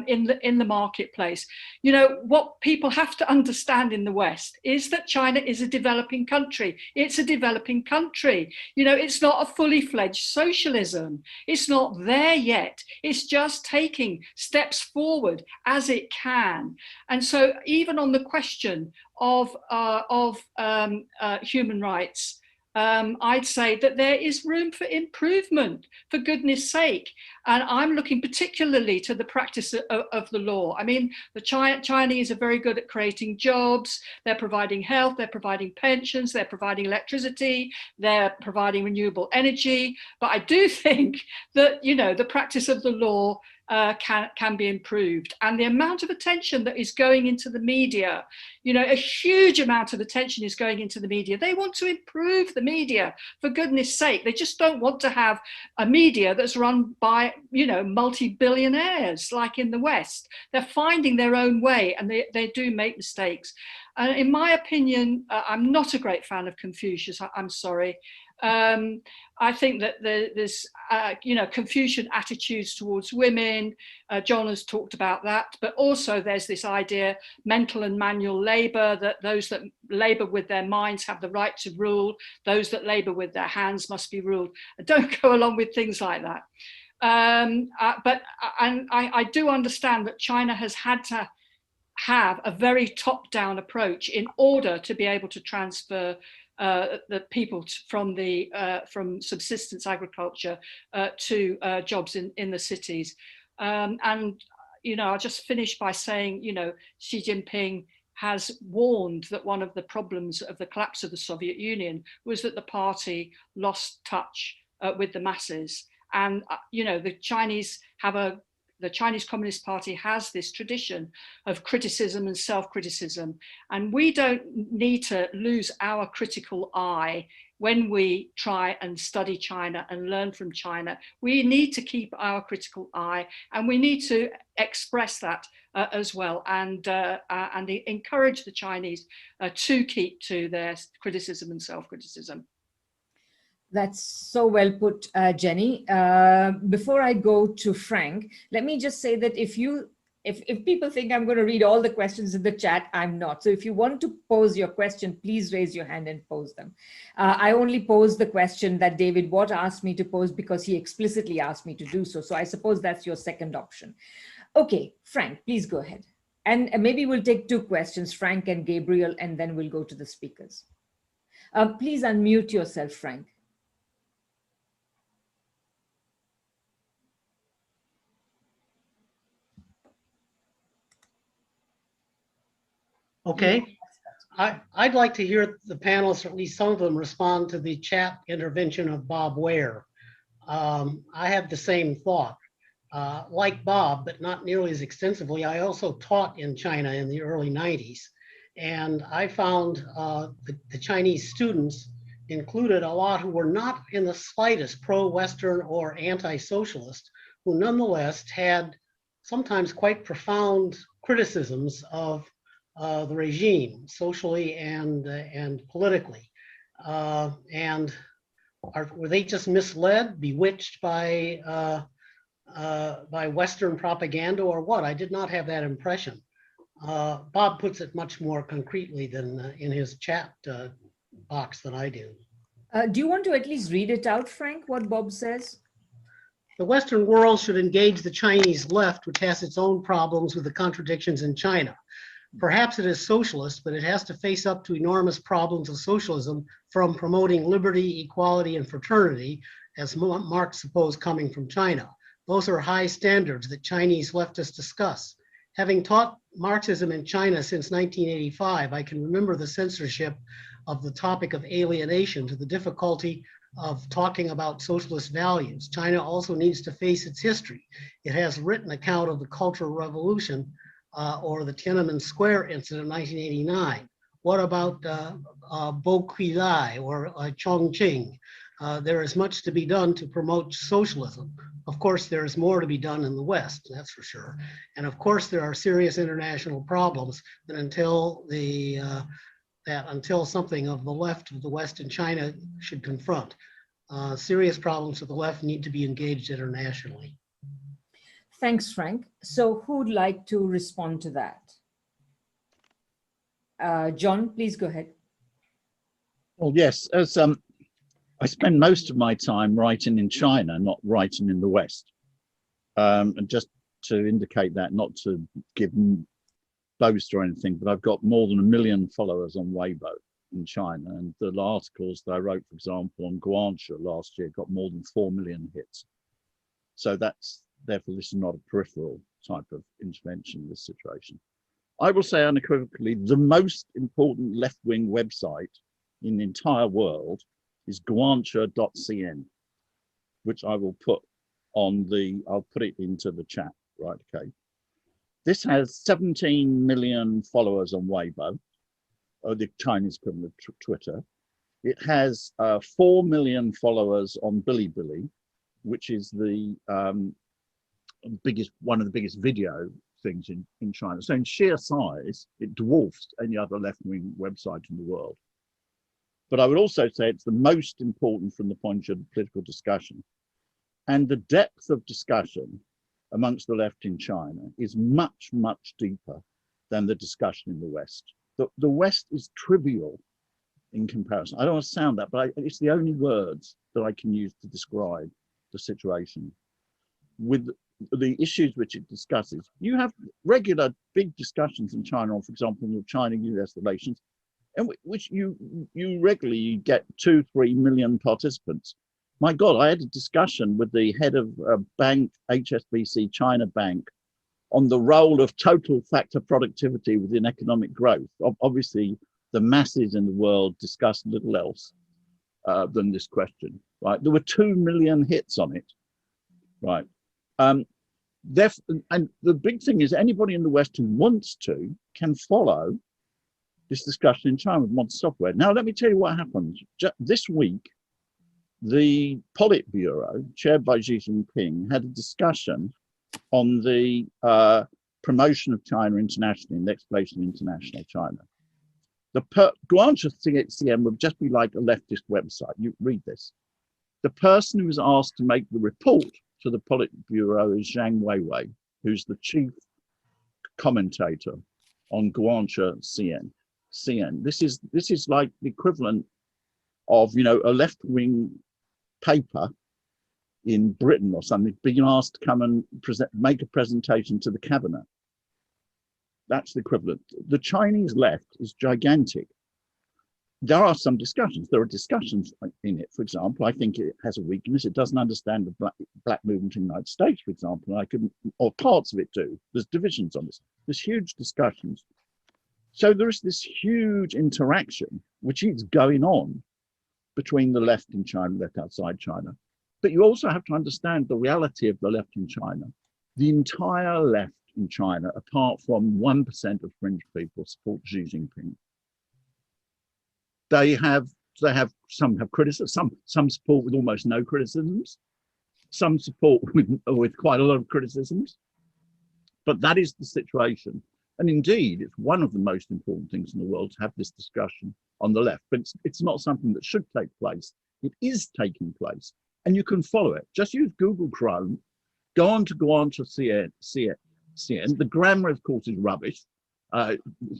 in the marketplace. You know, what people have to understand in the West is that China is a developing country. It's a developing country. You know, it's not a fully fledged socialism. It's not there yet. It's just taking steps forward as it can. And so even on the question of human rights, I'd say that there is room for improvement, for goodness sake. And I'm looking particularly to the practice of the law. I mean, the Chinese are very good at creating jobs. They're providing health, they're providing pensions, they're providing electricity, they're providing renewable energy. But I do think that, you know, the practice of the law can be improved. And the amount of attention that is going into the media, you know, a huge amount of attention is going into the media. They want to improve the media, for goodness sake. They just don't want to have a media that's run by, you know, multi-billionaires like in the West. They're finding their own way, and they do make mistakes. And in my opinion, I'm not a great fan of Confucius, I'm sorry. I think that there's, you know, Confucian attitudes towards women. John has talked about that, but also there's this idea, mental and manual labor, that those that labor with their minds have the right to rule. Those that labor with their hands must be ruled. I don't go along with things like that. But I do understand that China has had to have a very top-down approach in order to be able to transfer the people from subsistence agriculture to jobs in the cities. And, you know, I'll just finish by saying, you know, Xi Jinping has warned that one of the problems of the collapse of the Soviet Union was that the party lost touch with the masses. And, you know, the Chinese Communist Party has this tradition of criticism and self-criticism. And we don't need to lose our critical eye when we try and study China and learn from China. We need to keep our critical eye, and we need to express that as well, and encourage the Chinese to keep to their criticism and self-criticism. That's so well put, Jenny. Before I go to Frank, let me just say that if people think I'm going to read all the questions in the chat, I'm not. So if you want to pose your question, please raise your hand and pose them. I only posed the question that David Watt asked me to pose because he explicitly asked me to do so. So I suppose that's your second option. Okay, Frank, please go ahead. And maybe we'll take two questions, Frank and Gabriel, and then we'll go to the speakers. Please unmute yourself, Frank. Okay, I'd like to hear the panelists, or at least some of them, respond to the chat intervention of Bob Ware. I have the same thought. Like Bob, but not nearly as extensively, I also taught in China in the early 90s. And I found the Chinese students included a lot who were not in the slightest pro-Western or anti-socialist, who nonetheless had sometimes quite profound criticisms of the regime, socially and politically. And were they just misled, bewitched by Western propaganda, or what? I did not have that impression. Bob puts it much more concretely than in his chat box than I do. Do you want to at least read it out, Frank, what Bob says? The Western world should engage the Chinese left, which has its own problems with the contradictions in China. Perhaps it is socialist, but it has to face up to enormous problems of socialism, from promoting liberty, equality, and fraternity, as Marx supposed coming from China. Those are high standards that Chinese leftists discuss. Having taught Marxism in China since 1985, I can remember the censorship of the topic of alienation, to the difficulty of talking about socialist values. China also needs to face its history. It has written account of the Cultural Revolution, or the Tiananmen Square incident in 1989. What about Bo Xilai or Chongqing? There is much to be done to promote socialism. Of course, there is more to be done in the West, that's for sure. And of course, there are serious international problems that until something of the left of the West and China should confront. Serious problems of the left need to be engaged internationally. Thanks, Frank. So who would like to respond to that? John, please go ahead. Well, yes, as I spend most of my time writing in China, not writing in the West. And just to indicate that, not to give boast or anything, but I've got more than 1 million followers on Weibo in China. And the articles that I wrote, for example, on Guangzhou last year got more than 4 million hits. So therefore, this is not a peripheral type of intervention in this situation. I will say unequivocally, the most important left-wing website in the entire world is guangzhou.cn, which I will put on I'll put it into the chat right? Okay. This has 17 million followers on Weibo, or the Chinese equivalent of Twitter. It has 4 million followers on Bilibili, which is the one of the biggest video things in China. So in sheer size, it dwarfs any other left-wing website in the world. But I would also say it's the most important from the point of political discussion. And the depth of discussion amongst the left in China is much, much deeper than the discussion in the West. The West is trivial in comparison. I don't want to sound that, but it's the only words that I can use to describe the situation. With the issues which it discusses, you have regular big discussions in China on, for example, the China-US relations, and which you regularly get 2-3 million participants. My God, I had a discussion with the head of bank, HSBC China Bank, on the role of total factor productivity within economic growth. Obviously, the masses in the world discuss little else than this question, right? There were 2 million hits on it, right? And the big thing is anybody in the West who wants to can follow this discussion in China with modern software. Now, let me tell you what happened. This week, the Politburo, chaired by Xi Jinping, had a discussion on the promotion of China internationally and the exploration of international China. The Guangzhou CN would just be like a leftist website. You read this. The person who was asked to make the report to the Politburo is Zhang Weiwei, who's the chief commentator on Guangzhou CN. This is like the equivalent of, you know, a left-wing paper in Britain or something being asked to come and make a presentation to the cabinet. That's the equivalent. The Chinese left is gigantic. There are some discussions. There are discussions in it. For example, I think it has a weakness. It doesn't understand the black movement in the United States, for example. Or parts of it do. There's divisions on this. There's huge discussions. So there is this huge interaction which is going on between the left in China and left outside China. But you also have to understand the reality of the left in China. The entire left in China, apart from 1% of fringe people, support Xi Jinping. Some have criticism, some support with almost no criticisms, some support with quite a lot of criticisms. But that is the situation. And indeed, it's one of the most important things in the world to have this discussion on the left. But it's not something that should take place. It is taking place. And you can follow it. Just use Google Chrome, go on to CN. The grammar, of course, is rubbish,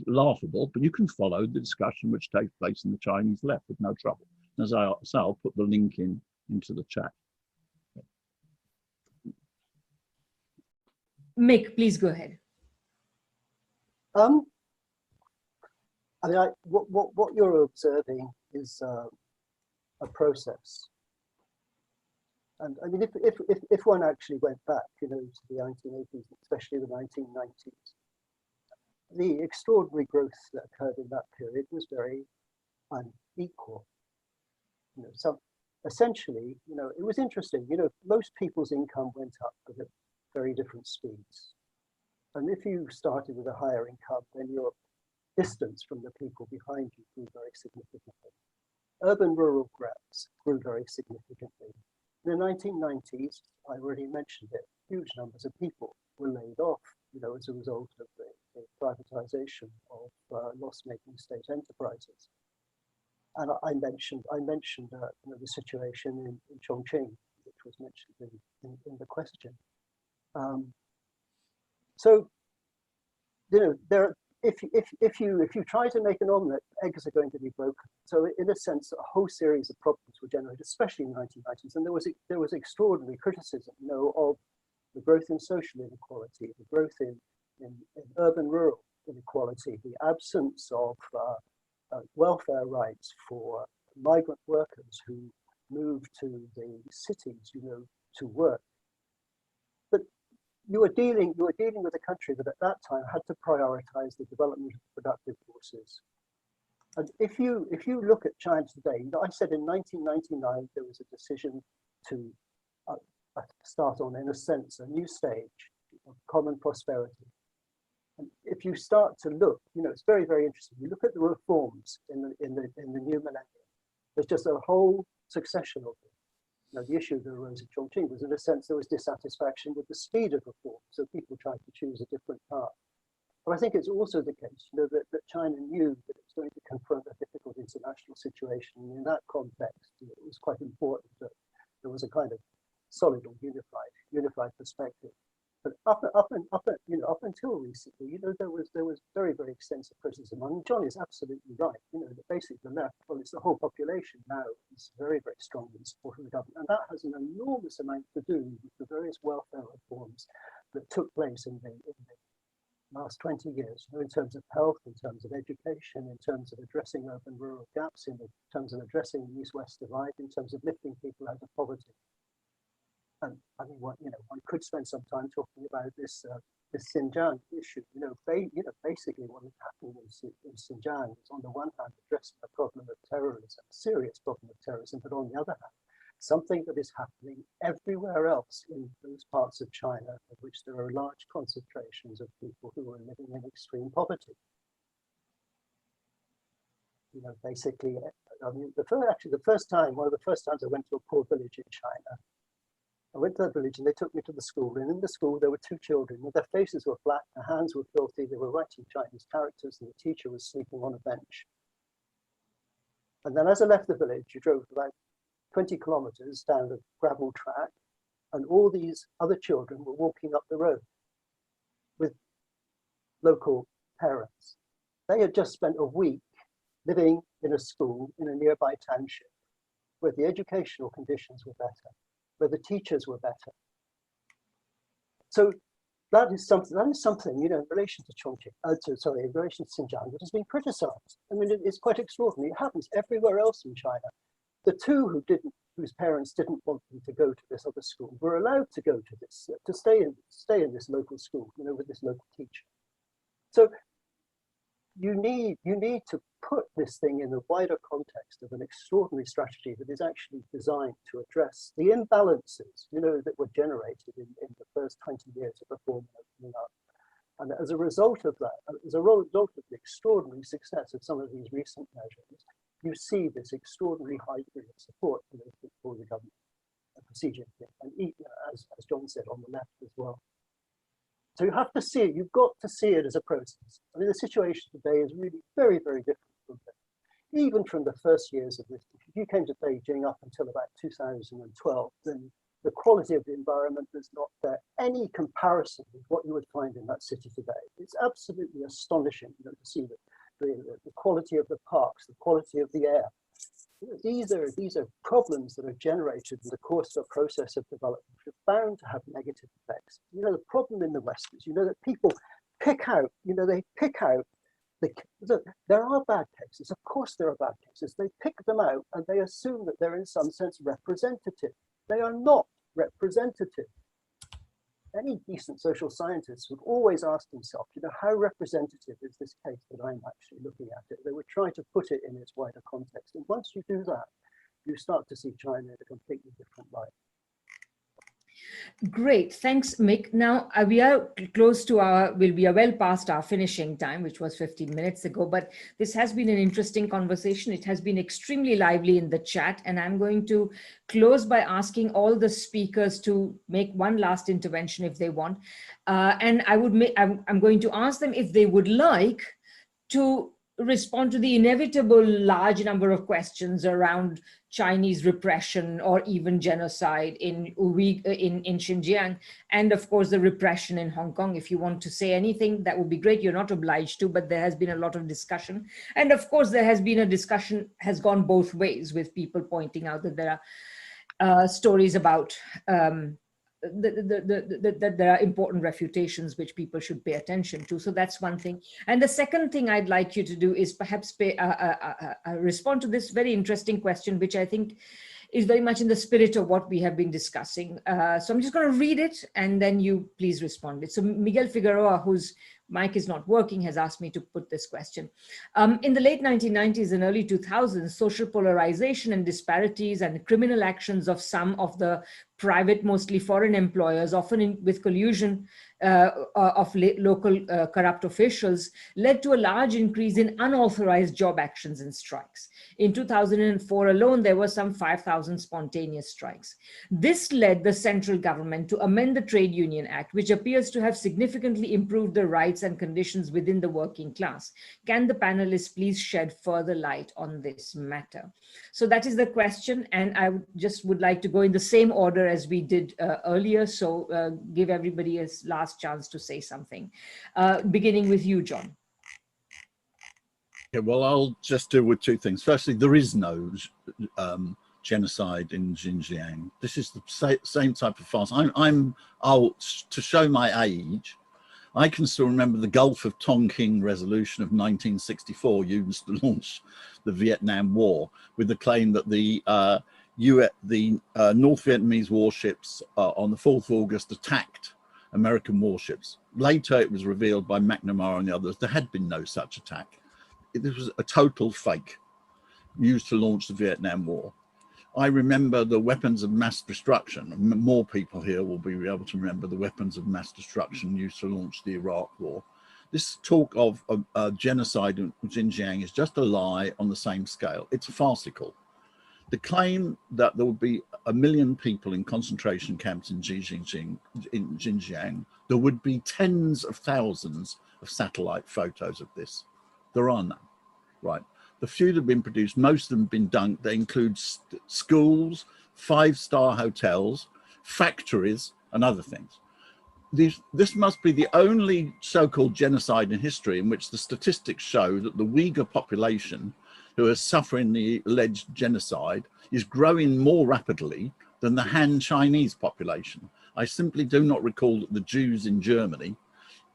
laughable, but you can follow the discussion which takes place in the Chinese left with no trouble. As I say, I'll put the link into the chat. Mick, please go ahead. I mean, what you're observing is a process. And I mean, if one actually went back, you know, to the 1980s, especially the 1990s, the extraordinary growth that occurred in that period was very unequal. You know, so essentially, you know, it was interesting. You know, most people's income went up at very different speeds. And if you started with a higher income, then your distance from the people behind you grew very significantly. Urban-rural gaps grew very significantly. In the 1990s, I already mentioned it, huge numbers of people were laid off, you know, as a result of the privatization of loss-making state enterprises. And I mentioned you know, the situation in Chongqing, which was mentioned in the question. So, you know, if you try to make an omelette, eggs are going to be broken. So in a sense, a whole series of problems were generated, especially in the 1990s. And there was extraordinary criticism, you know, of the growth in social inequality, the growth in urban-rural inequality, the absence of welfare rights for migrant workers who moved to the cities, you know, to work. But you were dealing with a country that at that time had to prioritize the development of productive forces. And if you look at China today, I said in 1999 there was a decision to start on, in a sense, a new stage. of common prosperity. And if you start to look, it's very, very interesting. You look at the reforms in the new millennium. There's just a whole succession of them. The issue that arose at Chongqing was, in a sense, there was dissatisfaction with the speed of reform, so people tried to choose a different path. But I think it's also the case, that China knew that it was going to confront a difficult international situation. And in that context, it was quite important that there was a kind of solid or unified perspective. But up until recently, there was very, very extensive criticism. I mean, John is absolutely right. That basically the left, well, it's the whole population now is very, very strongly supporting the government, and that has an enormous amount to do with the various welfare reforms that took place in the last 20 years, in terms of health, in terms of education, in terms of addressing urban-rural gaps, in terms of addressing the East-West divide, in terms of lifting people out of poverty. And I mean, one could spend some time talking about this Xinjiang issue. Basically what is happening in Xinjiang is, on the one hand, addressing a problem of terrorism, a serious problem of terrorism, but on the other hand, something that is happening everywhere else in those parts of China, in which there are large concentrations of people who are living in extreme poverty. Basically, I mean, the first time, one of the first times I went to a poor village in China, I went to that village and they took me to the school, and in the school there were two children, and their faces were black, their hands were filthy, they were writing Chinese characters, and the teacher was sleeping on a bench. And then as I left the village, you drove about 20 kilometers down a gravel track, and all these other children were walking up the road with local parents. They had just spent a week living in a school in a nearby township where the educational conditions were better, where the teachers were better. So that is something, in relation to Chongqing, in relation to Xinjiang, that has been criticized. I mean, it's quite extraordinary. It happens everywhere else in China. The two whose parents didn't want them to go to this other school were allowed to go to this, to stay in this local school, with this local teacher. So you need to put this thing in the wider context of an extraordinary strategy that is actually designed to address the imbalances, that were generated in the first 20 years of reform and opening up. And as a result of that, as a result of the extraordinary success of some of these recent measures, you see this extraordinary high degree of support for the government procedure, and as John said, on the left as well. So you have to see it, you've got to see it as a process. I mean, the situation today is really very, very different from that. Even from the first years of this, if you came to Beijing up until about 2012, then the quality of the environment does not bear any comparison with what you would find in that city today. It's absolutely astonishing, to see the quality of the parks, the quality of the air. These are problems that are generated in the course of a process of development, which are bound to have negative effects. The problem in the West is, that people pick out, there are bad cases. Of course there are bad cases. They pick them out and they assume that they're in some sense representative. They are not representative. Any decent social scientist would always ask himself, how representative is this case that I'm actually looking at it? They would try to put it in its wider context. And once you do that, you start to see China in a completely different light. Great, thanks, Mick. Now we are close to we are well past our finishing time, which was 15 minutes ago, but this has been an interesting conversation. It has been extremely lively in the chat, and I'm going to close by asking all the speakers to make one last intervention if they want. And I'm going to ask them if they would like to respond to the inevitable large number of questions around Chinese repression or even genocide in Xinjiang, and of course the repression in Hong Kong. If you want to say anything, that would be great. You're not obliged to, but there has been a lot of discussion. And of course there has been a discussion, has gone both ways, with people pointing out that there are stories about that there are important refutations which people should pay attention to. So that's one thing. And the second thing I'd like you to do is perhaps respond to this very interesting question, which I think is very much in the spirit of what we have been discussing. So I'm just going to read it and then you please respond. So Miguel Figueroa, whose mic is not working, has asked me to put this question. In the late 1990s and early 2000s, social polarization and disparities and criminal actions of some of the private, mostly foreign employers, often with collusion of local corrupt officials, led to a large increase in unauthorized job actions and strikes. In 2004 alone, there were some 5,000 spontaneous strikes. This led the central government to amend the Trade Union Act, which appears to have significantly improved the rights and conditions within the working class. Can the panelists please shed further light on this matter? So that is the question, and I would like to go in the same order as we did earlier, so give everybody a last chance to say something. Beginning with you, John. Okay, well, I'll just deal with two things. Firstly, there is no genocide in Xinjiang. This is the same type of farce. I'm old, to show my age. I can still remember the Gulf of Tonkin resolution of 1964 used to launch the Vietnam War, with the claim that the North Vietnamese warships on the 4th of August attacked American warships. Later, it was revealed by McNamara and the others there had been no such attack. It was a total fake used to launch the Vietnam War. I remember the weapons of mass destruction. More people here will be able to remember the weapons of mass destruction used to launch the Iraq War. This talk of genocide in Xinjiang is just a lie on the same scale. It's farcical. The claim that there would be 1 million people in concentration camps in Xinjiang, there would be tens of thousands of satellite photos of this. There are none, right? The few that have been produced, most of them have been dunked. They include schools, 5-star hotels, factories, and other things. This must be the only so-called genocide in history in which the statistics show that the Uyghur population, who are suffering the alleged genocide, is growing more rapidly than the Han Chinese population. I simply do not recall that the Jews in Germany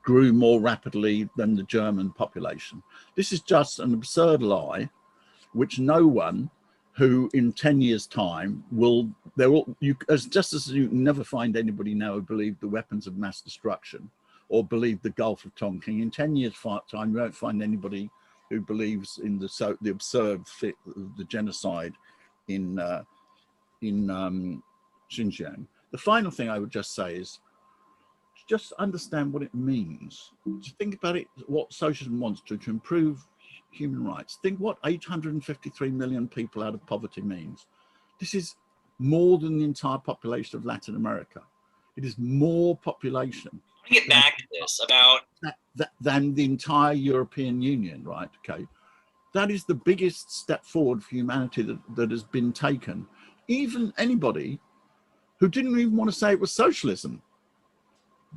grew more rapidly than the German population. This is just an absurd lie, which no one who in 10 years' time will, just as you never find anybody now who believed the weapons of mass destruction or believed the Gulf of Tonkin, in 10 years' time you won't find anybody who believes in the absurd the genocide in Xinjiang. The final thing I would just say is, just understand what it means. Just think about it, what socialism wants to improve human rights. Think what 853 million people out of poverty means. This is more than the entire population of Latin America. It is more population. Get back to this about than the entire European Union, right? Okay, that is the biggest step forward for humanity that has been taken. Even anybody who didn't even want to say it was socialism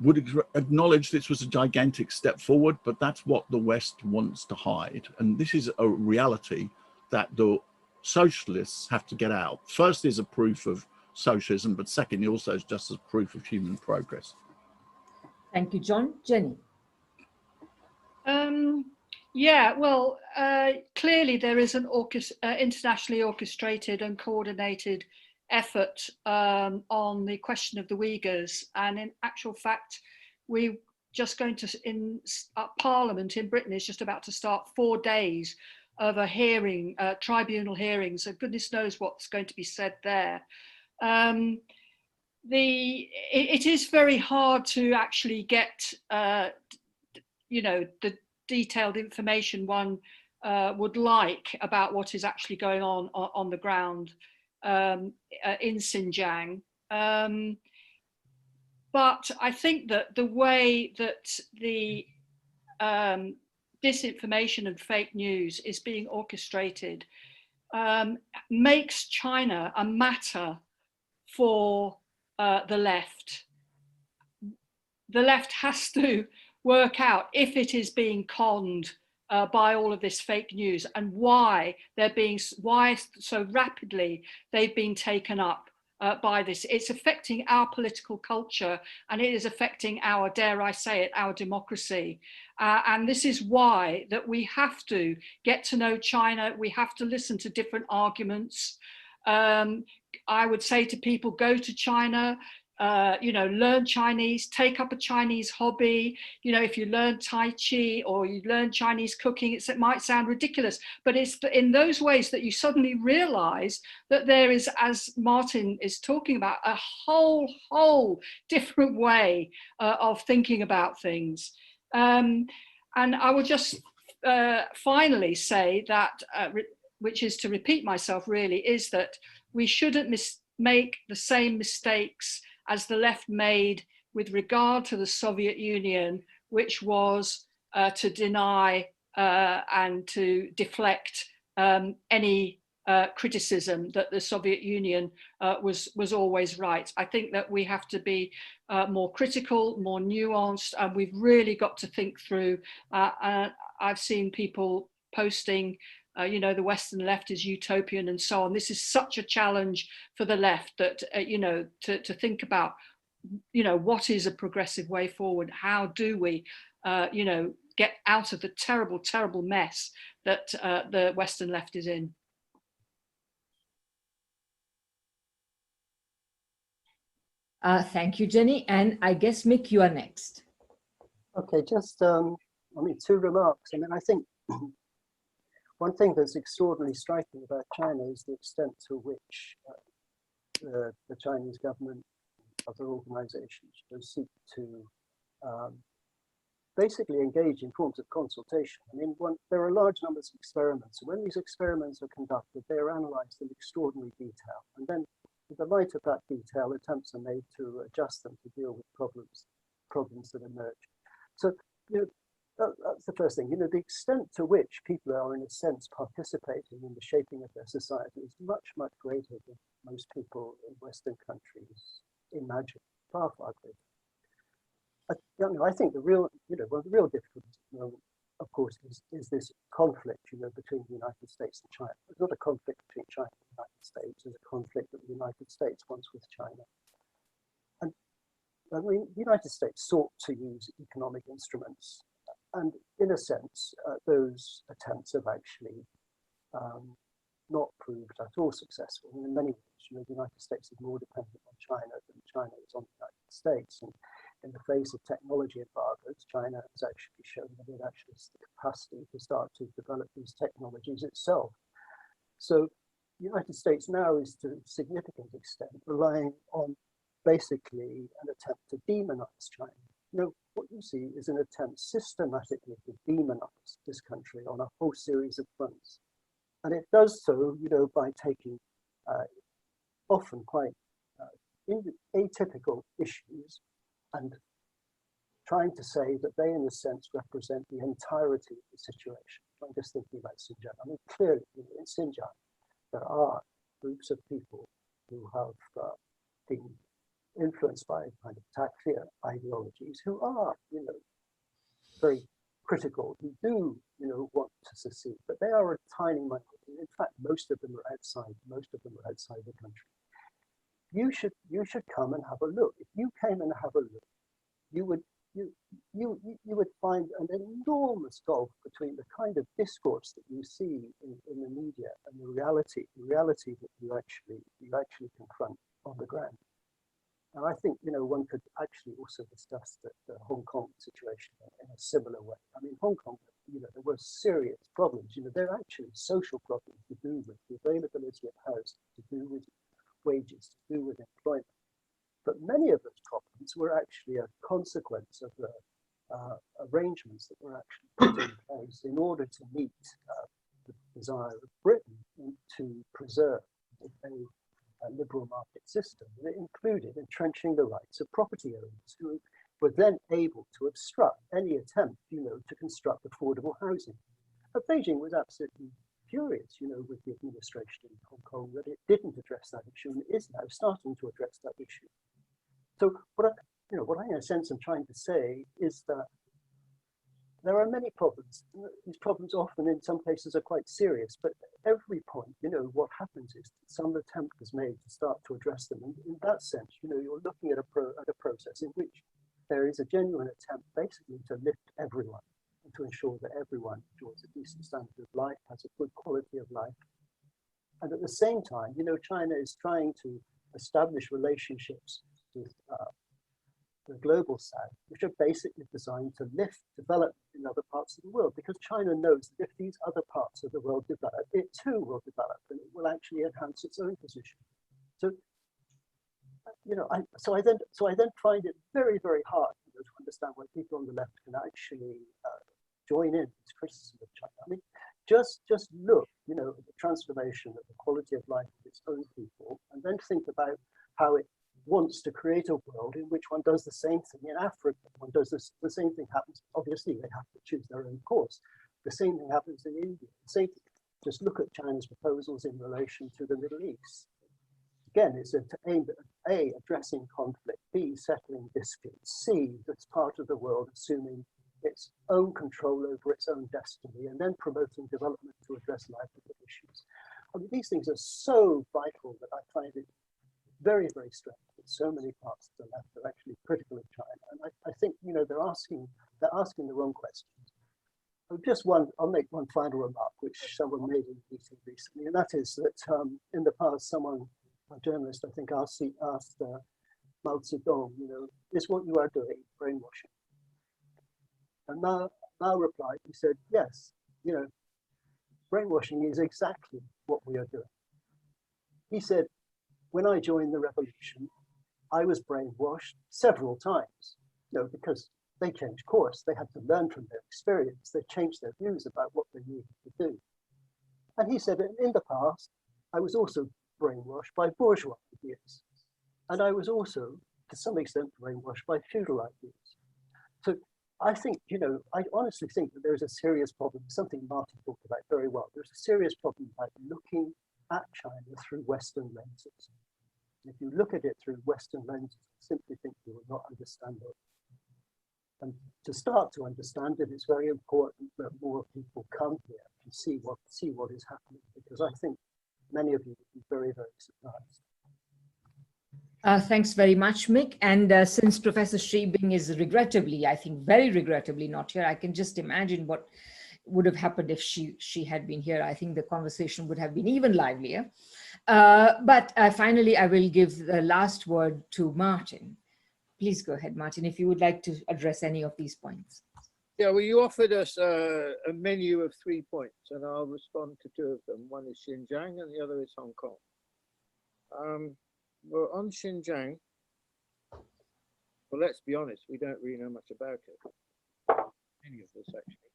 would acknowledge this was a gigantic step forward, but that's what the West wants to hide. And this is a reality that the socialists have to get out. First is a proof of socialism, but secondly also is just as proof of human progress. Thank you, John. Jenny. Yeah, well, clearly there is an internationally orchestrated and coordinated effort on the question of the Uyghurs, and in actual fact we just going to in Parliament in Britain is just about to start 4 days of a hearing, tribunal hearing, so goodness knows what's going to be said there. It is very hard to actually get you know, the detailed information one would like about what is actually going on the ground in Xinjiang. But I think that the way that the disinformation and fake news is being orchestrated makes China a matter for the left. The left has to work out if it is being conned by all of this fake news and why so rapidly they've been taken up by this. It's affecting our political culture, and it is affecting our, dare I say it, our democracy. And this is why that we have to get to know China. We have to listen to different arguments. I would say to people, go to China, you know, learn Chinese, take up a Chinese hobby. You know, if you learn Tai Chi or you learn Chinese cooking, it might sound ridiculous, but it's in those ways that you suddenly realize that there is, as Martin is talking about, a whole different way of thinking about things. And I will just finally say that, which is to repeat myself really, is that we shouldn't make the same mistakes as the left made with regard to the Soviet Union, which was to deny and to deflect any criticism that the Soviet Union was always right. I think that we have to be more critical, more nuanced, and we've really got to think through. I've seen people posting, you know, the Western left is utopian and so on. This is such a challenge for the left that, you know, to think about, you know, what is a progressive way forward? How do we, you know, get out of the terrible, terrible mess that the Western left is in? Thank you, Jenny. And I guess, Mick, you are next. Okay, just, I mean, two remarks. I mean, I think one thing that's extraordinarily striking about China is the extent to which the Chinese government, other organizations, seek to basically engage in forms of consultation. I mean, there are large numbers of experiments, and when these experiments are conducted, they are analyzed in extraordinary detail. And then, in the light of that detail, attempts are made to adjust them to deal with problems that emerge. So, you know, that's the first thing. You know, the extent to which people are, in a sense, participating in the shaping of their society is much, much greater than most people in Western countries imagine. Far, far greater. I think the real, you know, well, the real difference, you know, of course, is this conflict, you know, between the United States and China. It's not a conflict between China and the United States. It's a conflict that the United States wants with China. And I mean, the United States sought to use economic instruments, and in a sense, those attempts have actually not proved at all successful. And in many ways, you know, the United States is more dependent on China than China is on the United States. And in the face of technology embargoes, China has actually shown that it actually has the capacity to start to develop these technologies itself. So the United States now is to a significant extent relying on basically an attempt to demonize China. You know, what you see is an attempt systematically to demonize this country on a whole series of fronts. And it does so, you know, by taking often quite atypical issues and trying to say that they, in a sense, represent the entirety of the situation. I'm just thinking about Xinjiang. I mean, clearly, in Xinjiang, there are groups of people who have been influenced by kind of takfir ideologies who are, you know, very critical, who do, you know, want to secede, but they are a tiny minority. In fact, most of them are outside the country. You should come and have a look. If you came and have a look, you would find an enormous gulf between the kind of discourse that you see in the media and the reality that you actually confront on the ground. And I think, you know, one could actually also discuss the Hong Kong situation in a similar way. I mean, Hong Kong, you know, there were serious problems. You know, there are actually social problems to do with the availability of housing, to do with wages, to do with employment. But many of those problems were actually a consequence of the arrangements that were actually put in place in order to meet the desire of Britain to preserve a liberal market system. And it included entrenching the rights of property owners who were then able to obstruct any attempt, you know, to construct affordable housing. But Beijing was absolutely furious, you know, with the administration in Hong Kong that it didn't address that issue and is now starting to address that issue. So what I, in a sense, am trying to say is that there are many problems. These problems often, in some cases, are quite serious, but at every point, you know, what happens is that some attempt is made to start to address them. And in that sense, you know, you're looking at a process in which there is a genuine attempt basically to lift everyone and to ensure that everyone enjoys a decent standard of life, has a good quality of life. And at the same time, you know, China is trying to establish relationships with the global south, which are basically designed to lift development in other parts of the world, because China knows that if these other parts of the world develop, it too will develop, and it will actually enhance its own position. So, you know, so I then find it very, very hard, you know, to understand why people on the left can actually join in this criticism of China. I mean, just look, you know, at the transformation of the quality of life of its own people, and then think about how it wants to create a world in which one does the same thing in Africa. One does this, the same thing happens. Obviously, they have to choose their own course. The same thing happens in India. The same thing. Just look at China's proposals in relation to the Middle East. Again, it's aimed at A, addressing conflict, B, settling disputes, C, that's part of the world assuming its own control over its own destiny, and then promoting development to address livelihood issues. I mean, these things are so vital that I find it very, very strange that so many parts of the left are actually critical of China. And I think, you know, they're asking the wrong questions. I'll make one final remark, which someone made in the meeting recently, and that is that in the past, a journalist, I think, asked Mao Zedong, you know, is what you are doing brainwashing? And Mao replied, he said, yes, you know, brainwashing is exactly what we are doing. He said, when I joined the revolution, I was brainwashed several times, you know, because they changed course. They had to learn from their experience. They changed their views about what they needed to do. And he said, in the past, I was also brainwashed by bourgeois ideas. And I was also, to some extent, brainwashed by feudal ideas. So I think, you know, I honestly think that there's a serious problem, something Martin talked about very well. There's a serious problem about looking at China through Western lenses. If you look at it through Western lenses, I simply think you will not understand it. And to start to understand it, it's very important that more people come here and see what is happening, because I think many of you would be very, very surprised. Thanks very much, Mick. And since Professor Schriebing is regrettably, I think very regrettably not here, I can just imagine what would have happened if she had been here. I think the conversation would have been even livelier. But finally, I will give the last word to Martin. Please go ahead, Martin, if you would like to address any of these points. Yeah, well, you offered us a menu of 3 points, and I'll respond to 2 of them. One is Xinjiang, and the other is Hong Kong. Well, on Xinjiang, well, let's be honest, we don't really know much about it. Any of us, actually.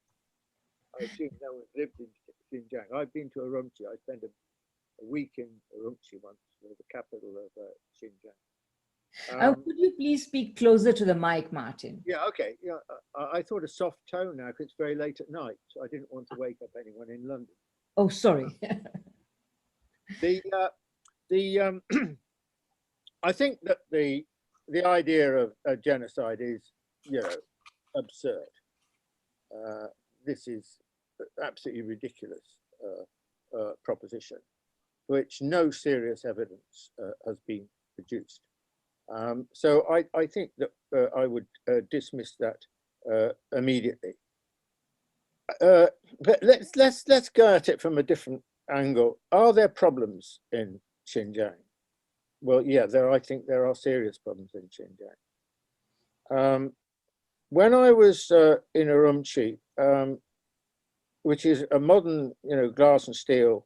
I assume no one's lived in Xinjiang. I've been to Urumqi. I spent a week in Urumqi once, the capital of Xinjiang. Could you please speak closer to the mic, Martin? Yeah, okay. Yeah, I thought a soft tone now because it's very late at night, so I didn't want to wake up anyone in London. Oh, sorry. I think that the idea of a genocide is, you know, absurd. This is absolutely ridiculous proposition, which no serious evidence has been produced. So I think that I would dismiss that immediately. But let's go at it from a different angle. Are there problems in Xinjiang? Well, yeah, I think there are serious problems in Xinjiang. When I was in Urumqi, which is a modern, you know, glass and steel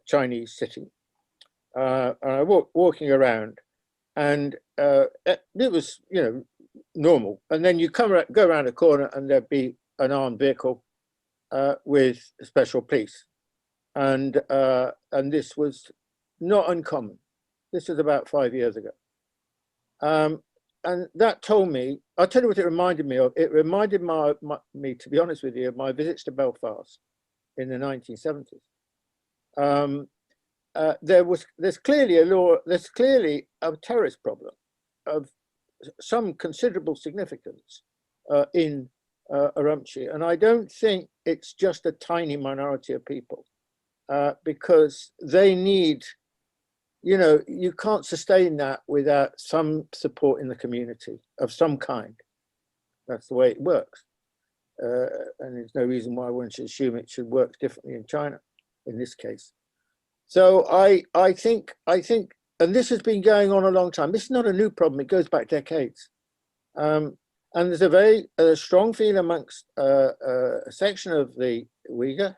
Chinese city, and I walking around, and it was, you know, normal. And then you go around a corner, and there'd be an armed vehicle with special police, and this was not uncommon. This was about 5 years ago. And that told me, I'll tell you what it reminded me of. It reminded me, to be honest with you, of my visits to Belfast in the 1970s. There's clearly a terrorist problem of some considerable significance in Urumqi. And I don't think it's just a tiny minority of people because they need, you know, you can't sustain that without some support in the community of some kind. That's the way it works. And there's no reason why one should assume it should work differently in China in this case. So I think this has been going on a long time. This is not a new problem. It goes back decades. And there's a very strong feeling amongst a section of the Uyghur,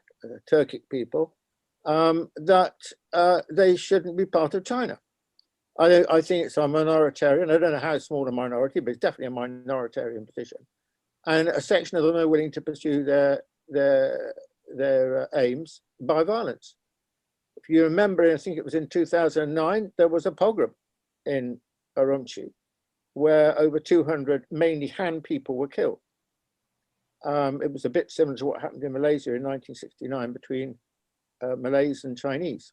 Turkic people, that they shouldn't be part of China. I think it's a minoritarian. I don't know how small a minority, but it's definitely a minoritarian position. And a section of them are willing to pursue their aims by violence. If you remember, I think it was in 2009, there was a pogrom in Urumqi, where over 200 mainly Han people were killed. It was a bit similar to what happened in Malaysia in 1969 between Malays and Chinese.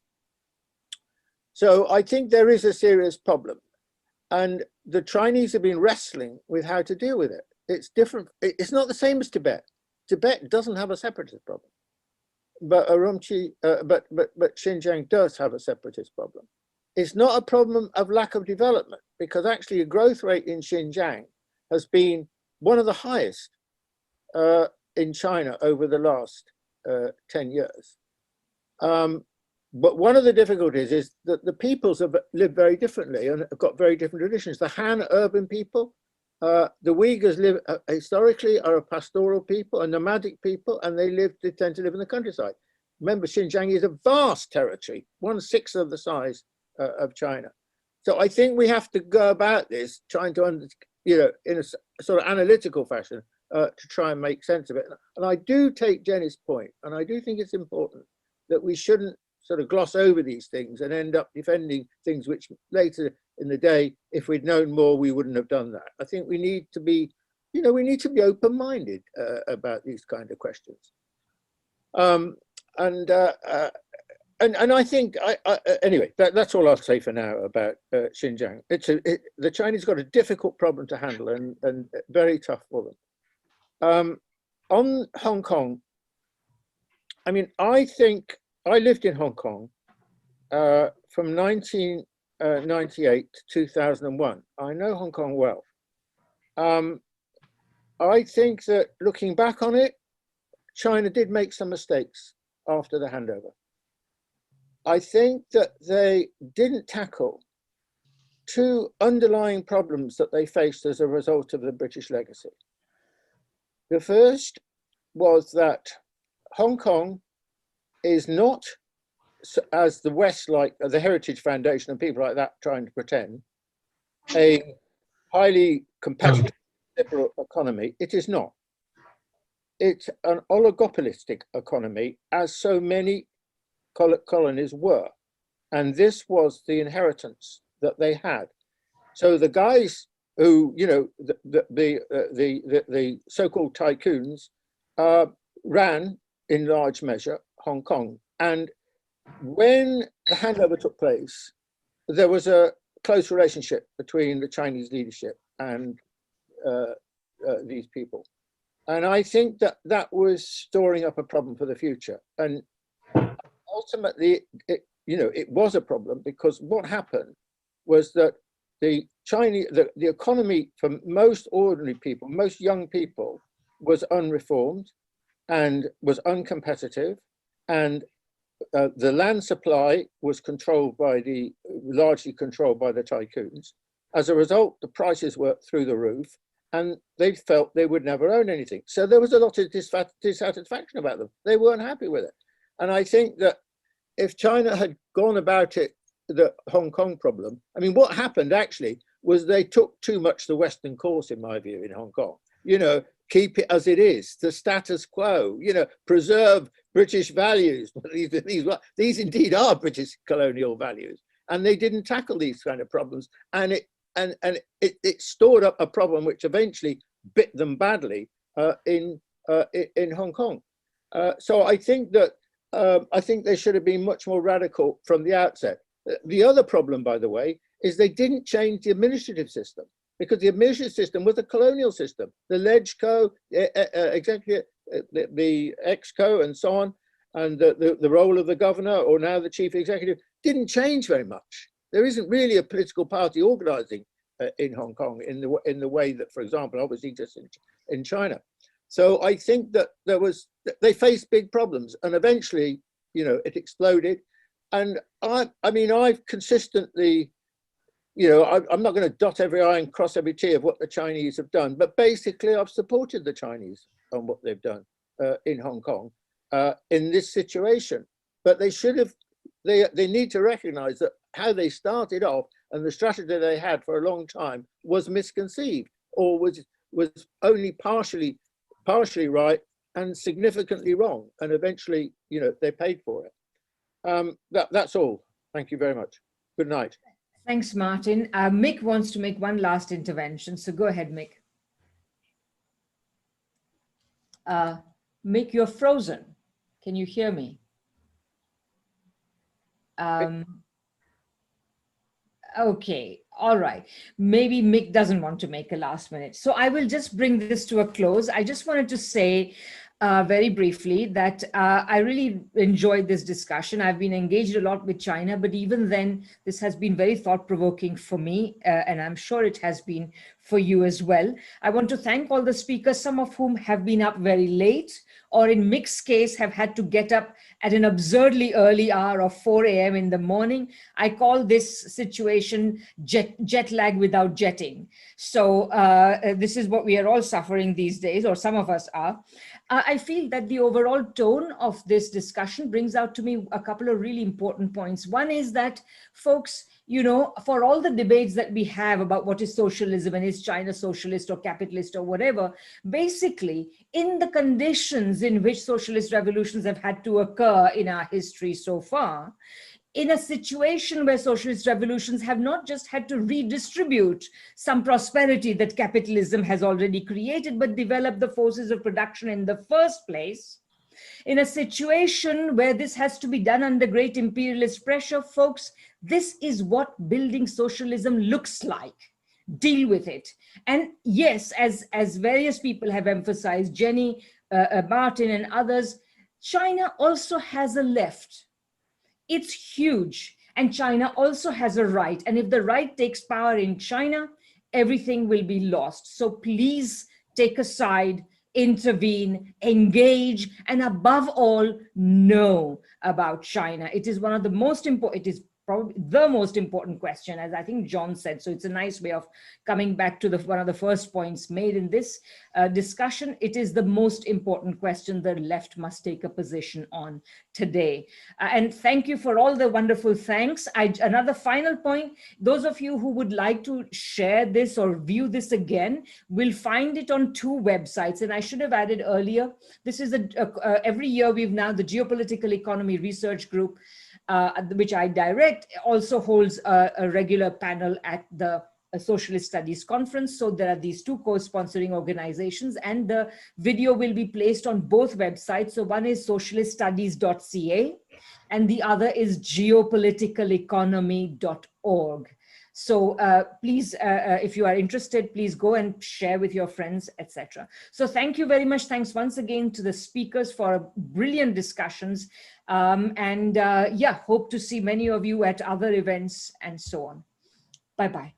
So I think there is a serious problem, and the Chinese have been wrestling with how to deal with it. It's different. It's not the same as Tibet. Tibet doesn't have a separatist problem, but Urumqi, but Xinjiang does have a separatist problem. It's not a problem of lack of development, because actually a growth rate in Xinjiang has been one of the highest in China over the last 10 years. But one of the difficulties is that the peoples have lived very differently and have got very different traditions. The Han urban people, the Uyghurs live historically are a pastoral people, a nomadic people, and they tend to live in the countryside. Remember, Xinjiang is a vast territory, 1/6 of the size of China. So I think we have to go about this trying to, in a sort of analytical fashion to try and make sense of it. And I do take Jenny's point, and I do think it's important that we shouldn't sort of gloss over these things and end up defending things which later in the day, if we'd known more, we wouldn't have done that. I think we need to be, we need to be open-minded about these kind of questions. And I think, anyway, that's all I'll say for now about Xinjiang. The Chinese got a difficult problem to handle and very tough for them. On Hong Kong, I mean, I think I lived in Hong Kong from 1998 to 2001. I know Hong Kong well. I think that looking back on it, China did make some mistakes after the handover. I think that they didn't tackle two underlying problems that they faced as a result of the British legacy. The first was that Hong Kong is not, as the West, like the Heritage Foundation and people like that trying to pretend, a highly competitive liberal economy. It is not. It's an oligopolistic economy, as so many colonies were. And this was the inheritance that they had. So the guys who, the so-called tycoons ran in large measure Hong Kong. And when the handover took place, there was a close relationship between the Chinese leadership and these people. And I think that that was storing up a problem for the future. And ultimately, it was a problem, because what happened was that the economy for most ordinary people, most young people, was unreformed and was uncompetitive, and the land supply was largely controlled by the tycoons. As a result, the prices were through the roof, and they felt they would never own anything. So there was a lot of dissatisfaction about them. They weren't happy with it. And I think that if China had gone about it, the Hong Kong problem, I mean, what happened actually was they took too much the Western course, in my view, in Hong Kong. Keep it as it is, the status quo, preserve British values. These indeed are British colonial values. And they didn't tackle these kind of problems. And it stored up a problem which eventually bit them badly in Hong Kong. So I think that they should have been much more radical from the outset. The other problem, by the way, is they didn't change the administrative system, because the administrative system was a colonial system. The LegCo, executive, the ExCo, and so on, and the role of the governor, or now the chief executive, didn't change very much. There isn't really a political party organizing in Hong Kong in the way that, for example, obviously just in China. So I think that they faced big problems, and eventually, it exploded. And I've consistently you know, I'm not going to dot every I and cross every T of what the Chinese have done, but basically I've supported the Chinese on what they've done in Hong Kong in this situation. But they should have, they need to recognize that how they started off and the strategy they had for a long time was misconceived, or was only partially right and significantly wrong. And eventually, you know, they paid for it. That's all. Thank you very much. Good night. Thanks, Martin. Mick wants to make one last intervention, so go ahead, Mick. Mick, you're frozen. Can you hear me? Okay, all right. Maybe Mick doesn't want to make a last minute. So I will just bring this to a close. I just wanted to say very briefly that I really enjoyed this discussion. I've been engaged a lot with China, but even then, this has been very thought-provoking for me, and I'm sure it has been for you as well. I want to thank all the speakers, some of whom have been up very late, or in Mick's case, have had to get up at an absurdly early hour of 4 a.m. in the morning. I call this situation jet lag without jetting. So this is what we are all suffering these days, or some of us are. I feel that the overall tone of this discussion brings out to me a couple of really important points. One is that, folks, you know, for all the debates that we have about what is socialism and is China socialist or capitalist or whatever, basically, in the conditions in which socialist revolutions have had to occur in our history so far, in a situation where socialist revolutions have not just had to redistribute some prosperity that capitalism has already created, but develop the forces of production in the first place, in a situation where this has to be done under great imperialist pressure, folks, this is what building socialism looks like. Deal with it. And yes, as various people have emphasized, Jenny, Martin and others, China also has a left. It's huge, and China also has a right. And if the right takes power in China, everything will be lost. So please take a side, intervene, engage, and above all, know about China. It is one of the most important, it is probably the most important question, as I think John said. So it's a nice way of coming back to one of the first points made in this discussion. It is the most important question the left must take a position on today. And thank you for all the wonderful thanks. Another final point, those of you who would like to share this or view this again will find it on 2 websites. And I should have added earlier, this is every year we've now, the Geopolitical Economy Research Group, which I direct, also holds a regular panel at the Socialist Studies Conference. So there are these 2 co-sponsoring organizations, and the video will be placed on both websites. So one is socialiststudies.ca and the other is geopoliticaleconomy.org. So please, if you are interested, please go and share with your friends, etc. So thank you very much. Thanks once again to the speakers for brilliant discussions. Yeah, hope to see many of you at other events and so on. Bye-bye.